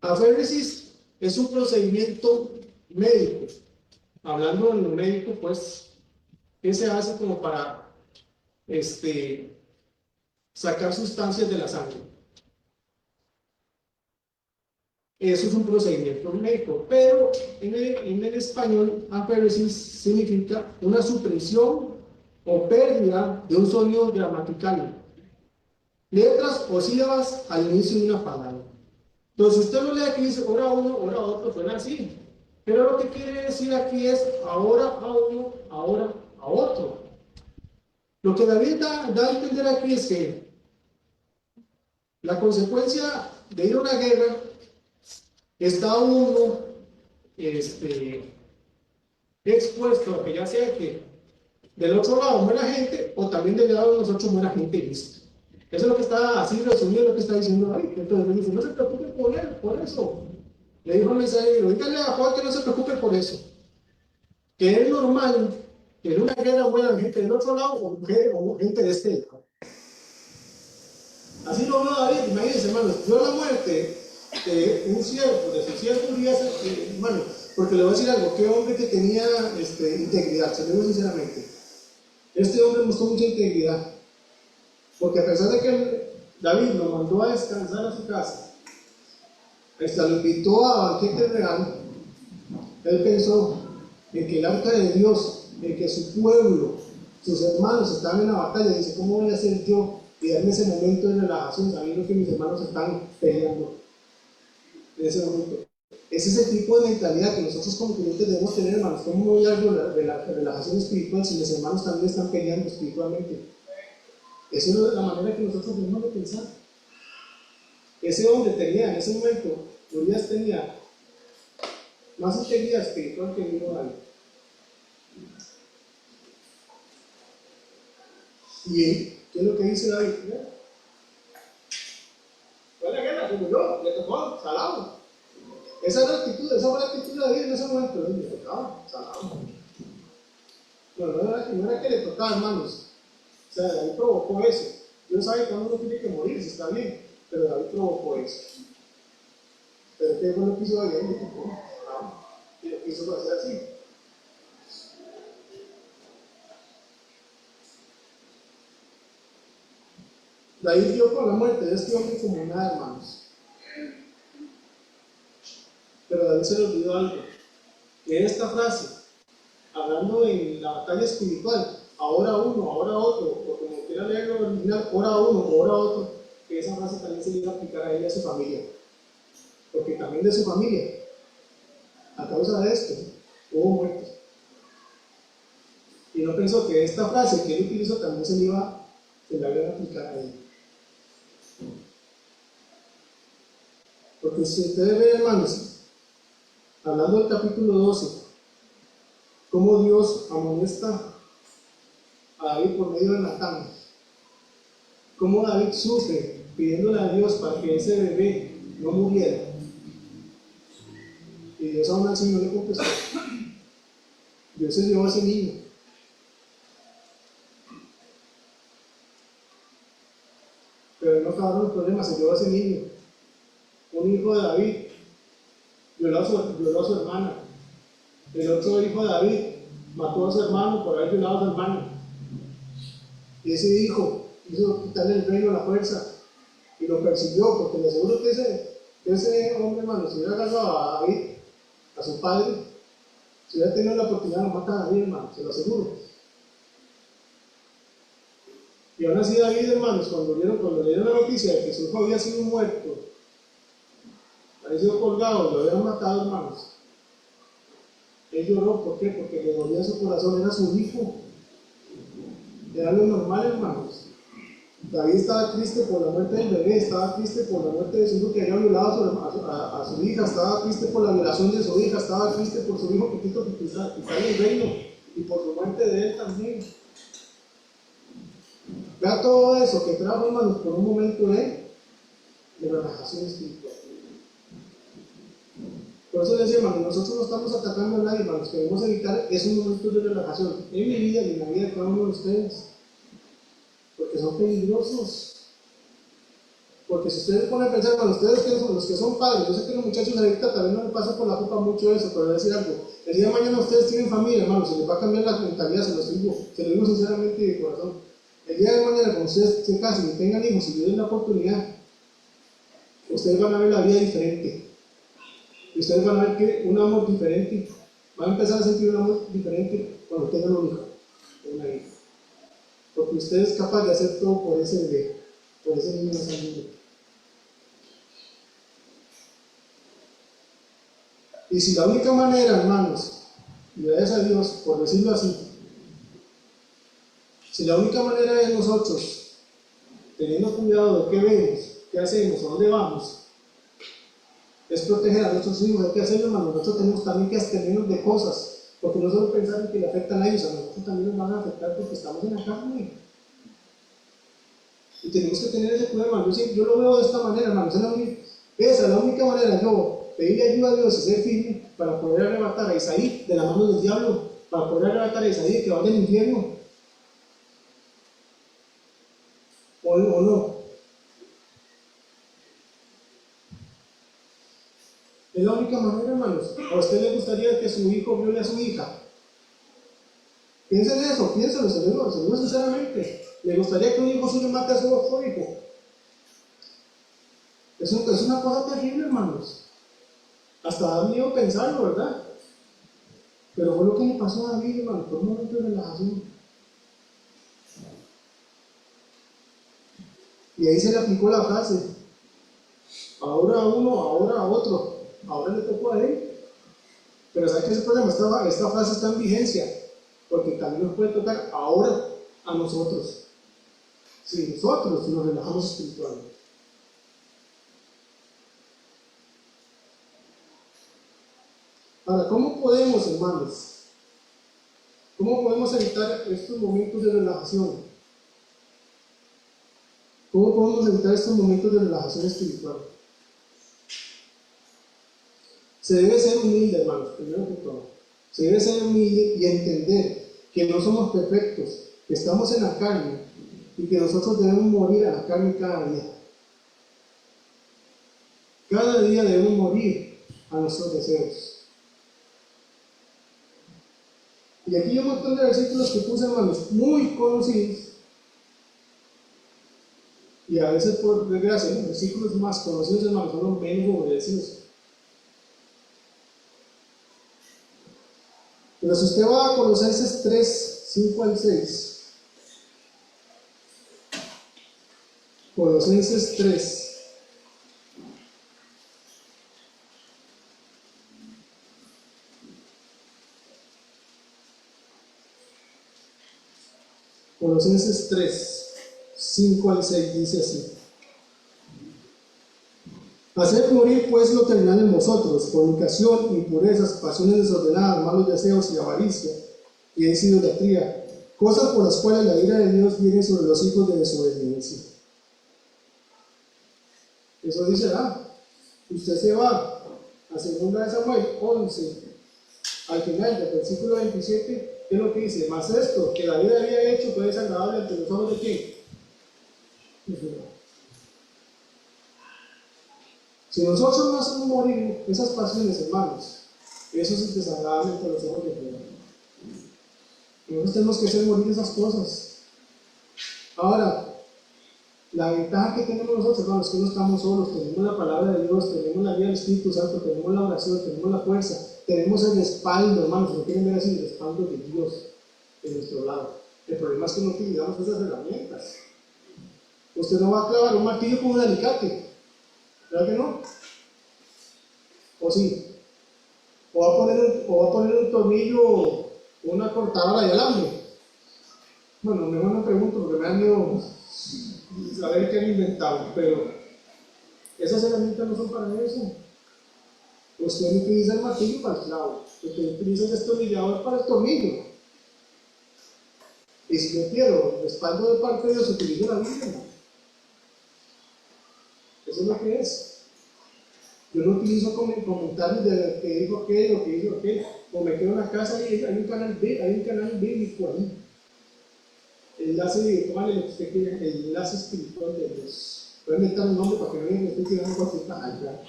[SPEAKER 2] Aféresis es un procedimiento médico. Hablando en lo médico, pues, ¿qué se hace como para sacar sustancias de la sangre? Eso es un procedimiento médico, pero en el español, aféresis significa una supresión o pérdida de un sonido gramatical, letras o sílabas al inicio de una palabra. Entonces, usted lo lee aquí y dice ora uno, ora otro, suena así. Pero lo que quiere decir aquí es ahora a uno, ahora a otro. Lo que David da a entender aquí es que la consecuencia de ir a una guerra está uno expuesto a que ya sea que del otro lado muera gente o también del lado de nosotros muera gente y listo. Eso es lo que está así resumido, lo que está diciendo David. Entonces me dice: no se preocupe por él, por eso. Le dijo al mensajero: dígale a Juan que no se preocupe por eso. Que es normal que en una guerra mueran gente del otro lado o gente de este lado. Así lo veo David. Imagínense, hermanos, yo la muerte de un siervo, de su siervo Urias, hermano, porque le voy a decir algo: qué hombre que tenía integridad, se lo digo sinceramente. Este hombre mostró mucha integridad, porque a pesar de que David lo mandó a descansar a su casa, lo invitó a banquete real, él pensó en que el arca de Dios, en que su pueblo, sus hermanos estaban en la batalla, y dice: ¿cómo voy a hacer yo y darme ese momento de relajación sabiendo que mis hermanos están peleando en ese momento? Es ese tipo de mentalidad que nosotros como creyentes debemos tener, hermanos. ¿Cómo voy a dar la relajación espiritual si mis hermanos también están peleando espiritualmente? Esa es la manera que nosotros debemos de pensar. Ese hombre tenía, en ese momento, Urias tenía más integridad espiritual que ningún David. ¿Y qué es lo que dice David? Fue la guerra, como yo, le tocó, salado. Esa fue la actitud de David en ese momento. Le tocaba, salado. No era que le tocaba, hermanos. O sea, David provocó eso. Dios sabe que uno tiene que morir, si está bien, pero David provocó eso. Pero ¿qué fue lo que hizo David? Le tocó, y lo quiso hacer así. David dio con la muerte de este hombre como nada, hermanos. Pero David se le olvidó algo, que esta frase, hablando en la batalla espiritual, ahora uno, ahora otro, o como quiera leerlo original, ahora uno, ahora otro, que esa frase también se iba a aplicar a él y a su familia. Porque también de su familia, a causa de esto, hubo muertos. Y no pensó que esta frase que él utilizó también se le iba a aplicar a él. Porque si ustedes ven, hermanos, hablando del capítulo 12, cómo Dios amonesta a David por medio de Natán, cómo David sufre pidiéndole a Dios para que ese bebé no muriera, y Dios aún así no le contestó. Dios se llevó a ese niño. Pero no acabaron los problemas, se llevó a ese niño. Un hijo de David violó a su hermana. El otro hijo de David mató a su hermano por haber violado a su hermana. Y ese hijo hizo quitarle el reino a la fuerza. y lo persiguió, porque le aseguro que ese hombre, hermano, si hubiera agarrado a David, a su padre, si hubiera tenido la oportunidad de matar a David, hermano, se lo aseguro. Y aún así David, hermanos, cuando le dieron la noticia de que su hijo había sido muerto, había sido colgado, lo habían matado, hermanos, él lloró. ¿Por qué? Porque le dolía su corazón, era su hijo. Era lo normal, hermanos. David estaba triste por la muerte del bebé, estaba triste por la muerte de su hijo que había violado a su hija, estaba triste por la violación de su hija, estaba triste por su hijo que quiso quitar el reino y por su muerte de él también. Vea todo eso que trajo, hermanos, por un momento de relajación espiritual. Por eso les decía, hermanos, nosotros no estamos atacando a nadie, hermanos, queremos evitar esos momentos de relajación en mi vida y en la vida de cada uno de ustedes, porque son peligrosos. Porque si ustedes ponen a pensar, hermanos, ustedes que son los que son padres, yo sé que los muchachos ahorita también no les pasa por la copa mucho eso, pero voy a decir algo: el día de mañana ustedes tienen familia, hermanos, se les va a cambiar la mentalidad, se lo digo sinceramente y de corazón. El día de mañana, cuando ustedes se casen y tengan hijos y den la oportunidad, ustedes van a ver la vida diferente. Y ustedes van a ver que un amor diferente, van a empezar a sentir un amor diferente cuando tengan un hijo o una hija. Porque usted es capaz de hacer todo por ese bebé, por ese niño de esa niña. Y si la única manera, hermanos, y gracias a Dios, por decirlo así, si la única manera de nosotros, teniendo cuidado de qué vemos, qué hacemos, a dónde vamos, es proteger a nuestros hijos, hay que hacerlo, hermanos. Nosotros tenemos también que abstenernos de cosas, porque no solo pensar en que le afectan a ellos, a nosotros también nos van a afectar porque estamos en la carne. Y tenemos que tener ese cuidado, hermano. Yo lo veo de esta manera, hermano. Esa es la única manera, yo pedirle ayuda a Dios y ser firme para poder arrebatar a Isaí de la mano del diablo, para poder arrebatar a Isaí de que vaya al infierno. ¿O no? Es la única manera, hermanos. ¿A usted le gustaría que su hijo viole a su hija? Piensen en eso, piénselo, se lo digo sinceramente. ¿Le gustaría que un hijo suyo mate a su otro hijo? Es una cosa terrible, hermanos. Hasta da miedo pensarlo, ¿verdad? Pero fue lo que le pasó a David, hermano, por un momento de relajación. Y ahí se le aplicó la frase: ahora a uno, ahora a otro. Ahora le tocó a él. Pero ¿sabe qué es el problema? Esta frase está en vigencia, porque también nos puede tocar ahora a nosotros, si nosotros nos relajamos espiritualmente. Ahora, ¿cómo podemos, hermanos? ¿Cómo podemos evitar estos momentos de relajación? ¿Cómo podemos evitar estos momentos de relajación espiritual? Se debe ser humilde, hermanos, primero que todo. Se debe ser humilde y entender que no somos perfectos, que estamos en la carne y que nosotros debemos morir a la carne cada día. Cada día debemos morir a nuestros deseos. Y aquí hay un montón de versículos que puse, hermanos, muy conocidos. Y a veces, por desgracia, los versículos más conocidos, hermanos, son los menos obedecidos. Pero si usted va a Colosenses 3, 5 al 6, Colosenses 3, Colosenses 3, 5 al 6 dice así: haced morir pues lo terrenal en vosotros, fornicación, impurezas, pasiones desordenadas, malos deseos y avaricia, y es idolatría, cosas por las cuales la ira de Dios viene sobre los hijos de desobediencia. Eso dice, usted se va a 2 Samuel 11, al final del versículo 27, ¿qué es lo que dice? Mas esto que David había hecho fue desagradable ante los ojos de quién? De Jehová. Si nosotros no hacemos morir esas pasiones, hermanos, eso es desagradable ante los ojos de Jehová. Nosotros tenemos que hacer morir esas cosas. Ahora, La ventaja que tenemos nosotros, hermanos, es que no estamos solos, tenemos la palabra de Dios, tenemos la guía del Espíritu Santo, tenemos la oración, tenemos la fuerza, tenemos el respaldo, hermanos, si lo quieren ver así, el respaldo de Dios en nuestro lado. El problema es que no utilizamos esas herramientas. Usted no va a clavar un martillo con un alicate, ¿verdad que no? ¿O sí? ¿O va a poner un tornillo o una cortadora de alambre? Bueno, mejor no pregunto porque me da miedo saber qué han inventado, pero esas herramientas no son para eso. Usted no utiliza el martillo para el clavo, usted utiliza el destornillador para el tornillo. Y si yo quiero respaldo de parte de Dios, utilizo la Biblia, ¿no? Eso es lo que es. Yo no utilizo comentarios de que dijo aquel o que hizo aquel, o me quedo en la casa y hay un canal bíblico ahí. Enlace virtual, lo que usted quiera, el enlace espiritual de Dios. Voy a inventar un nombre para que no me esté tirando cualquier allá.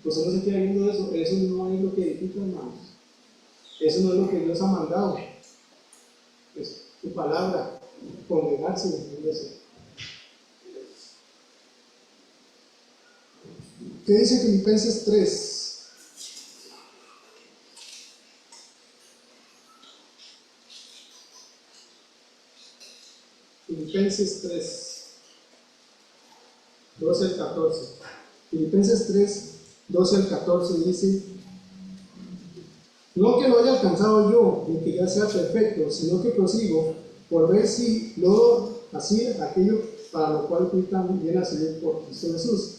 [SPEAKER 2] Pues no se queda viendo eso, eso no es lo que edifica, hermanos. Eso no es lo que Dios ha mandado. Es su palabra, congregarse en la iglesia. ¿Qué dice Filipenses 3? Filipenses 3, 12 al 14. Filipenses 3, 12 al 14 dice: no que lo haya alcanzado yo, ni que ya sea perfecto, sino que prosigo por ver si logro así aquello para lo cual fui tan bien asido por Cristo Jesús.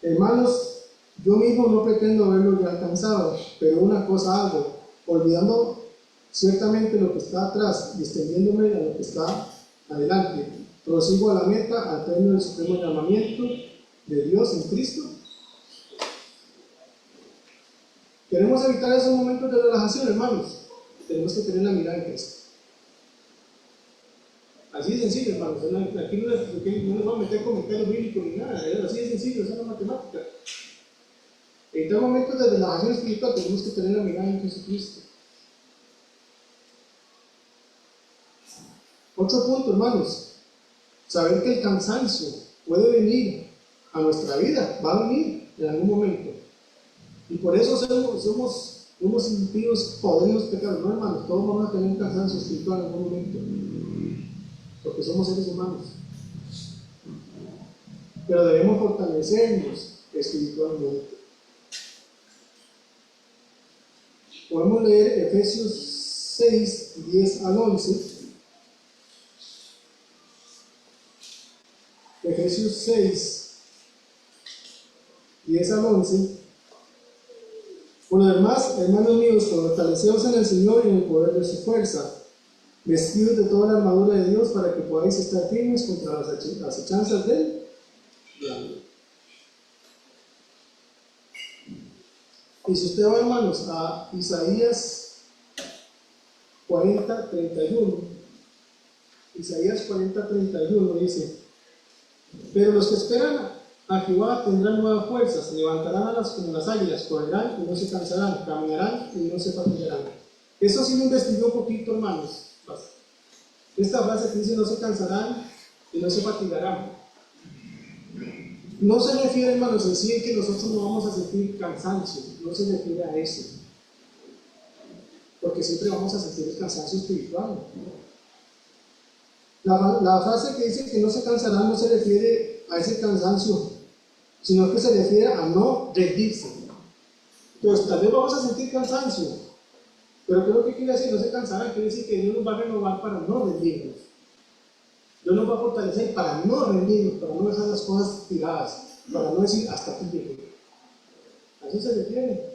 [SPEAKER 2] Hermanos, yo mismo no pretendo haberlo ya alcanzado, pero una cosa hago, olvidando ciertamente lo que está atrás y extendiéndome a lo que está adelante, prosigo a la meta, al premio del supremo llamamiento de Dios en Cristo. Queremos evitar esos momentos de relajación, hermanos. Tenemos que tener la mirada en Cristo. Así de sencillo, hermanos. Aquí no nos vamos a meter comentarios bíblicos ni nada. Es así de sencillo, esa es la matemática. En tal momento de relajación espiritual tenemos que tener la mirada en Jesucristo. Otro punto, hermanos. Saber que el cansancio puede venir a nuestra vida, va a venir en algún momento. Y por eso somos unos impíos, podridos pecados. No, hermanos, todos vamos a tener un cansancio espiritual en algún momento. Porque somos seres humanos. Pero debemos fortalecernos espiritualmente. Podemos leer Efesios 6, 10 al 11. Efesios 6, 10 al 11. Por lo demás, hermanos míos, fortaleceos en el Señor y en el poder de su fuerza, vestidos de toda la armadura de Dios para que podáis estar firmes contra las acechanzas del diablo. Y si usted va, hermanos, a Isaías 40, 31, Isaías 40, 31 dice: pero los que esperan a Jehová tendrán nuevas fuerzas, se levantarán como las águilas, correrán y no se cansarán, caminarán y no se fatigarán. Eso sí lo investigué un poquito, hermanos. Esta frase que dice no se cansarán y no se fatigarán, no se refiere, hermanos, en sí en que nosotros no vamos a sentir cansancio, no se refiere a eso, porque siempre vamos a sentir el cansancio espiritual. La frase que dice que no se cansarán no se refiere a ese cansancio, sino que se refiere a no rendirse. Entonces, tal vez vamos a sentir cansancio, pero ¿qué es lo que quiere decir? No se cansarán, quiere decir que Dios nos va a renovar para no rendirnos. Dios nos va a fortalecer para no rendirnos, para no dejar las cosas tiradas, para no decir hasta aquí llegué. A eso se refiere.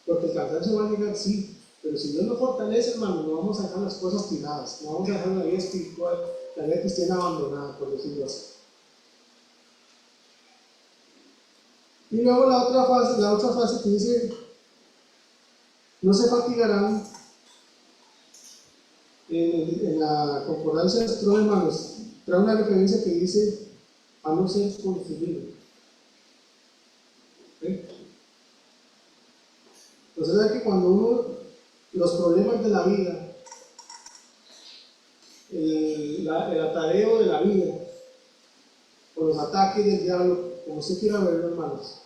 [SPEAKER 2] Porque el cansancio va a llegar, sí, pero si Dios nos fortalece, hermano, no vamos a dejar las cosas tiradas, no vamos a dejar la vida espiritual, la vida cristiana abandonada, por decirlo así. Y luego la otra frase que dice: no se fatigarán, en la concordancia de Strong, hermanos, trae una referencia que dice a no ser consumido. Entonces, es que cuando los problemas de la vida el atareo de la vida, o los ataques del diablo, como usted quiera verlo, hermanos.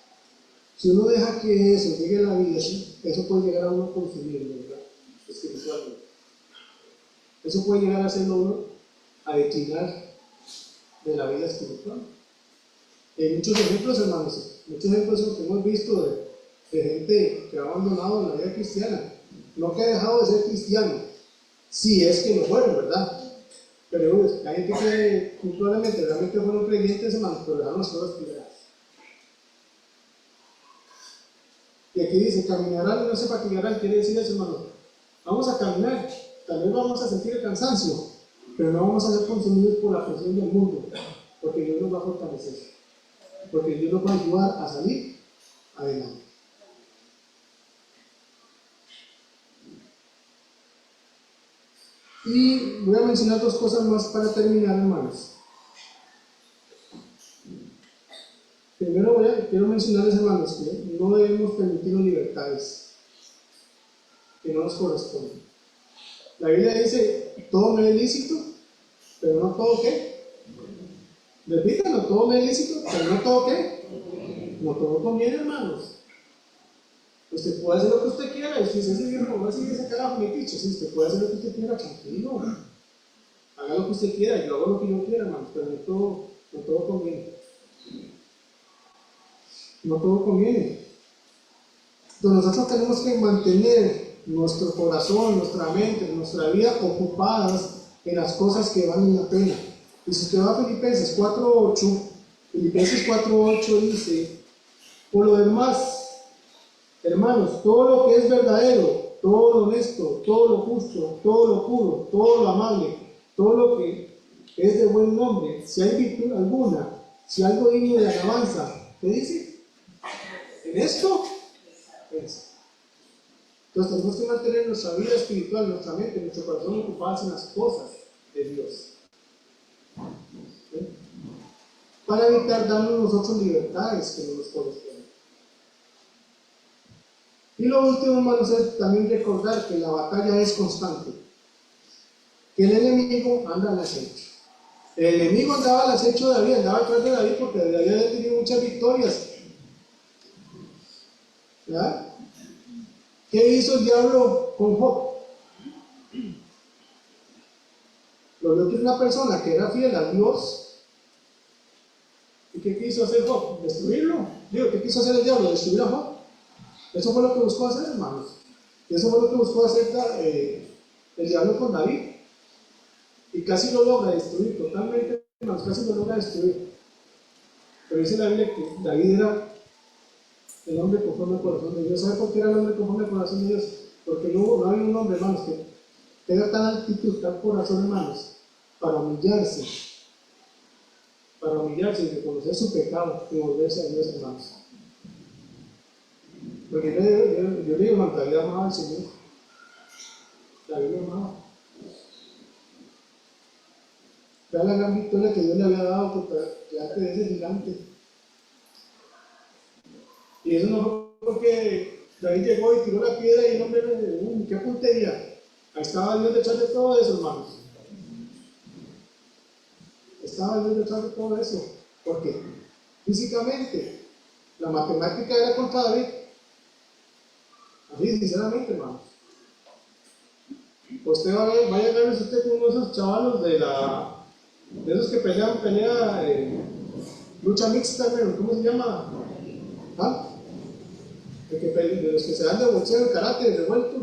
[SPEAKER 2] Si uno deja que eso llegue a la vida, eso puede llegar a uno a consumirlo, ¿verdad? Espiritualmente. Eso puede llegar a hacerlo uno a declinar de la vida espiritual. Hay muchos ejemplos, hermanos, muchos ejemplos que hemos visto de gente que ha abandonado la vida cristiana, no que ha dejado de ser cristiano, si es que lo fueron, ¿verdad? Pero hay gente que probablemente realmente fueron creyentes, hermanos, pero dejaron las cosas tiradas. Y aquí dice, caminarán y no se fatigarán, quiere decir eso, hermano. Vamos a caminar, tal vez vamos a sentir el cansancio, pero no vamos a ser consumidos por la presión del mundo, porque Dios nos va a fortalecer, porque Dios nos va a ayudar a salir adelante. Y voy a mencionar dos cosas más para terminar, hermanos. Primero quiero mencionarles, hermanos, que no debemos permitirnos libertades que no nos corresponden. La Biblia dice, todo me es lícito, pero no todo ¿qué? Repítanlo, todo me es lícito, pero no todo ¿qué? No todo conviene, hermanos. Usted puede hacer lo que usted quiera, y si ese viejo va a seguir ese carajo metiche, si usted puede hacer lo que usted quiera, tranquilo. Haga lo que usted quiera, yo hago lo que yo quiera, hermanos, pero no todo conviene. No todo conviene. Entonces nosotros tenemos que mantener nuestro corazón, nuestra mente, nuestra vida ocupadas en las cosas que valen la pena. Y si usted va a Filipenses 4:8 dice, por lo demás, hermanos, todo lo que es verdadero, todo lo honesto, todo lo justo, todo lo puro, todo lo amable, todo lo que es de buen nombre, si hay virtud alguna, si algo digno de alabanza, ¿qué dice? En esto es. Entonces tenemos que mantener nuestra vida espiritual, nuestra mente, nuestro corazón ocupados en las cosas de Dios. ¿Sí? Para evitar darnos nosotros libertades que no nos corresponden. Y lo último, hermanos, es también recordar que la batalla es constante. Que el enemigo anda al acecho. El enemigo andaba al acecho de David, andaba detrás de David porque David había tenido muchas victorias. ¿Verdad? ¿Qué hizo el diablo con Job? Lo vio que era una persona que era fiel a Dios. ¿Y qué quiso hacer Job? Destruirlo. Digo, ¿qué quiso hacer el diablo? Destruir a Job. Eso fue lo que buscó hacer, hermanos. Y eso fue lo que buscó hacer el diablo con David. Y casi lo logra destruir totalmente, hermanos, casi lo logra destruir. Pero dice la Biblia que David era el hombre conforme al corazón de Dios. ¿Sabe por qué era el hombre conforme al corazón de Dios? Porque no había un hombre, hermanos, que tenga tal actitud, tal corazón, hermanos, para humillarse y reconocer su pecado y volverse a Dios, hermanos. Porque yo le digo, hermano, David amaba al Señor. David lo amaba. Vea la gran victoria que Dios le había dado delante de ese gigante. Y eso no fue porque David llegó y tiró la piedra y el hombre, qué puntería. Ahí estaba Dios detrás de todo eso, hermanos. Estaba Dios detrás de todo eso. Porque físicamente la matemática era contra David. Así, sinceramente, hermanos. Usted va a llegar usted con uno de esos chavalos de esos que pelea lucha mixta, ¿cómo se llama? ¿Ah? De los que se dan de boxeo, de karate, de revuelto.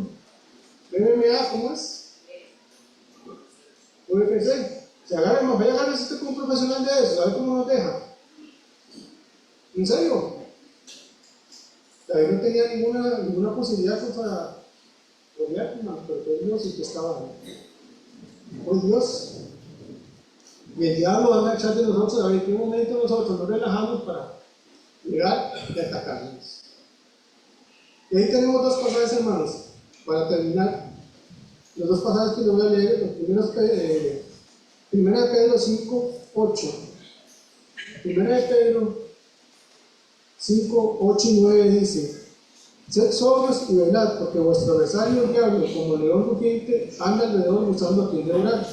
[SPEAKER 2] MMA, ¿cómo es? UFC. Se agarra, vaya a agarrarse usted como un profesional de eso, a ver cómo nos deja. ¿En serio? David no tenía ninguna posibilidad contra Goliat, pero fue Dios el que estaba ahí. Fue Dios. Y el diablo anda a echar de nosotros, a ver en qué momento nosotros nos relajamos para llegar y atacarnos. Y ahí tenemos dos pasajes, hermanos, para terminar. Los dos pasajes que les voy a leer, los primeros, 1 Pedro 5:8. 1 Pedro 5:8-9 dice: sed sobrios y velad, porque vuestro adversario el diablo, como león rugiente, anda alrededor buscando a quien devorar.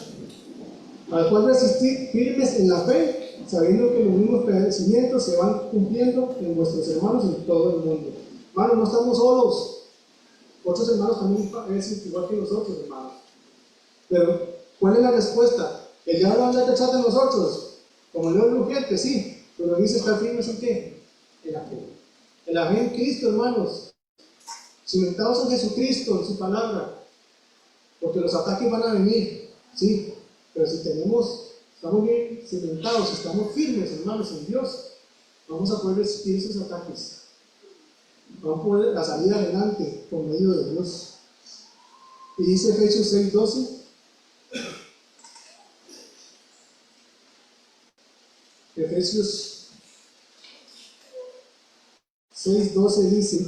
[SPEAKER 2] al cual resistir firmes en la fe, sabiendo que los mismos padecimientos se van cumpliendo en vuestros hermanos en todo el mundo. Hermanos, no estamos solos. Otros hermanos también es igual que nosotros, hermanos. Pero, ¿cuál es la respuesta? El diablo anda detrás de nosotros, como león rugiente, sí, pero dice estar firmes en qué? En la fe. En la fe en Cristo, hermanos. Cimentados en Jesucristo, en su palabra. Porque los ataques van a venir, sí, pero si estamos bien cimentados, estamos firmes, hermanos, en Dios, vamos a poder resistir esos ataques. Vamos a poder salir adelante por medio de Dios. Y dice Efesios 6:12. Efesios 6:12 dice: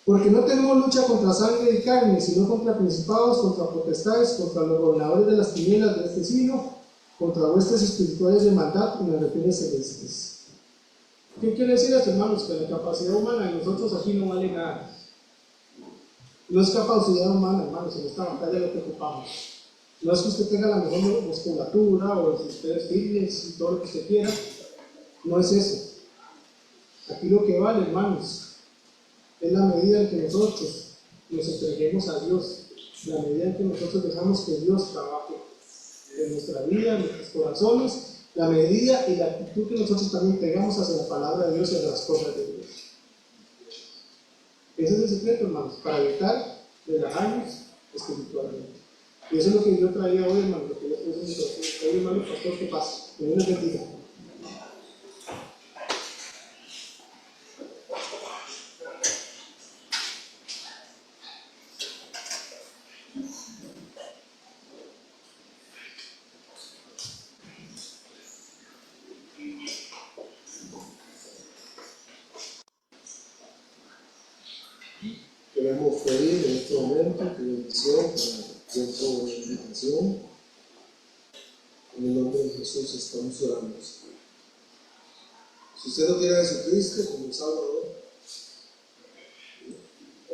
[SPEAKER 2] porque no tenemos lucha contra sangre y carne, sino contra principados, contra potestades, contra los gobernadores de las tinieblas de este siglo, contra huestes espirituales de maldad en las regiones celestes. ¿Qué quiere decir esto, hermanos? Que la capacidad humana de nosotros aquí no vale nada. No es capacidad humana, hermanos, en esta batalla lo que ocupamos. No es que usted tenga la mejor musculatura o si usted es fitness y todo lo que usted quiera. No es eso. Aquí lo que vale, hermanos, es la medida en que nosotros nos entreguemos a Dios, la medida en que nosotros dejamos que Dios trabaje en nuestra vida, en nuestros corazones, la medida y la actitud que nosotros también tengamos hacia la palabra de Dios y hacia las cosas de Dios. Ese es el secreto, hermanos, para evitar relajarnos espiritualmente. Y eso es lo que yo traía hoy, hermanos, lo que yo estoy diciendo. Hoy, hermano, pastor, ¿qué pasa? Que Dios les bendiga.
[SPEAKER 3] Queremos pedir en este momento tu bendición para el tiempo de meditación. En el nombre de Jesús estamos orando. Si usted no tiene a Jesucristo como Salvador,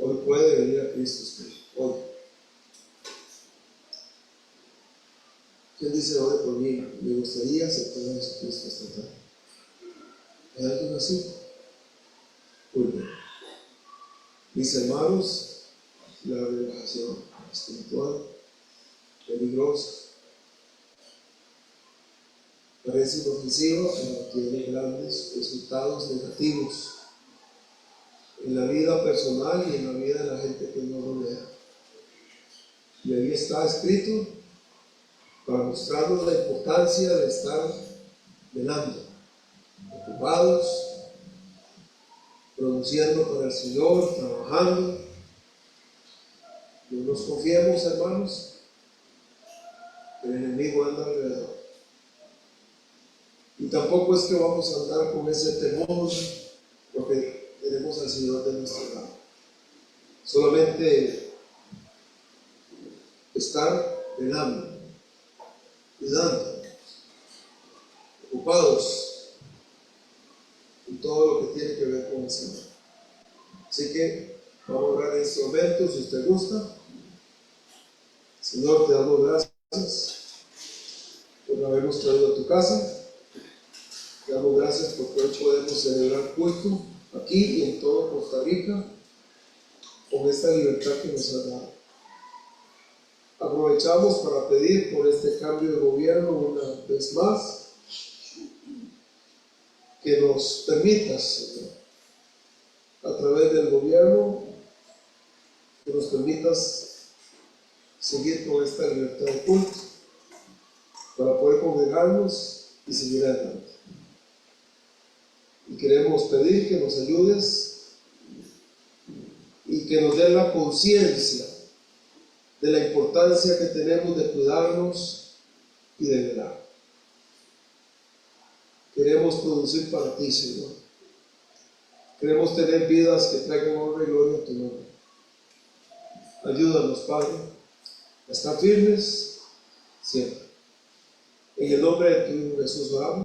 [SPEAKER 3] hoy puede venir a Cristo. Hoy. ¿Quién dice ore por mí? Me gustaría aceptar a Jesucristo esta tarde. ¿Hay alguien así? Muy bien. Mis hermanos, la relajación espiritual, peligrosa, parece inofensiva, pero tiene grandes resultados negativos en la vida personal y en la vida de la gente que nos rodea. Y ahí está escrito para mostrarnos la importancia de estar velando, ocupados, produciendo para el Señor, trabajando. No nos confiemos, hermanos, que el enemigo anda alrededor. Y tampoco es que vamos a andar con ese temor, porque tenemos al Señor de nuestro lado. Solamente estar velando, cuidando, ocupados en todo lo que tiene que ver con el Señor. Así que vamos a orar en este momento, si usted gusta. Señor, te damos gracias por habernos traído a tu casa. Te damos gracias porque hoy podemos celebrar culto aquí y en todo Costa Rica con esta libertad que nos ha dado. Aprovechamos para pedir por este cambio de gobierno una vez más, que nos permitas, Señor, a través del gobierno, que nos permitas seguir con esta libertad de culto para poder congregarnos y seguir adelante. Y queremos pedir que nos ayudes y que nos den la conciencia de la importancia que tenemos de cuidarnos y de velar. Queremos producir para ti, Señor. Queremos tener vidas que traigan honra y gloria a tu nombre. Ayúdanos, Padre, a estar firmes siempre. En el nombre de tu Hijo Jesús oramos.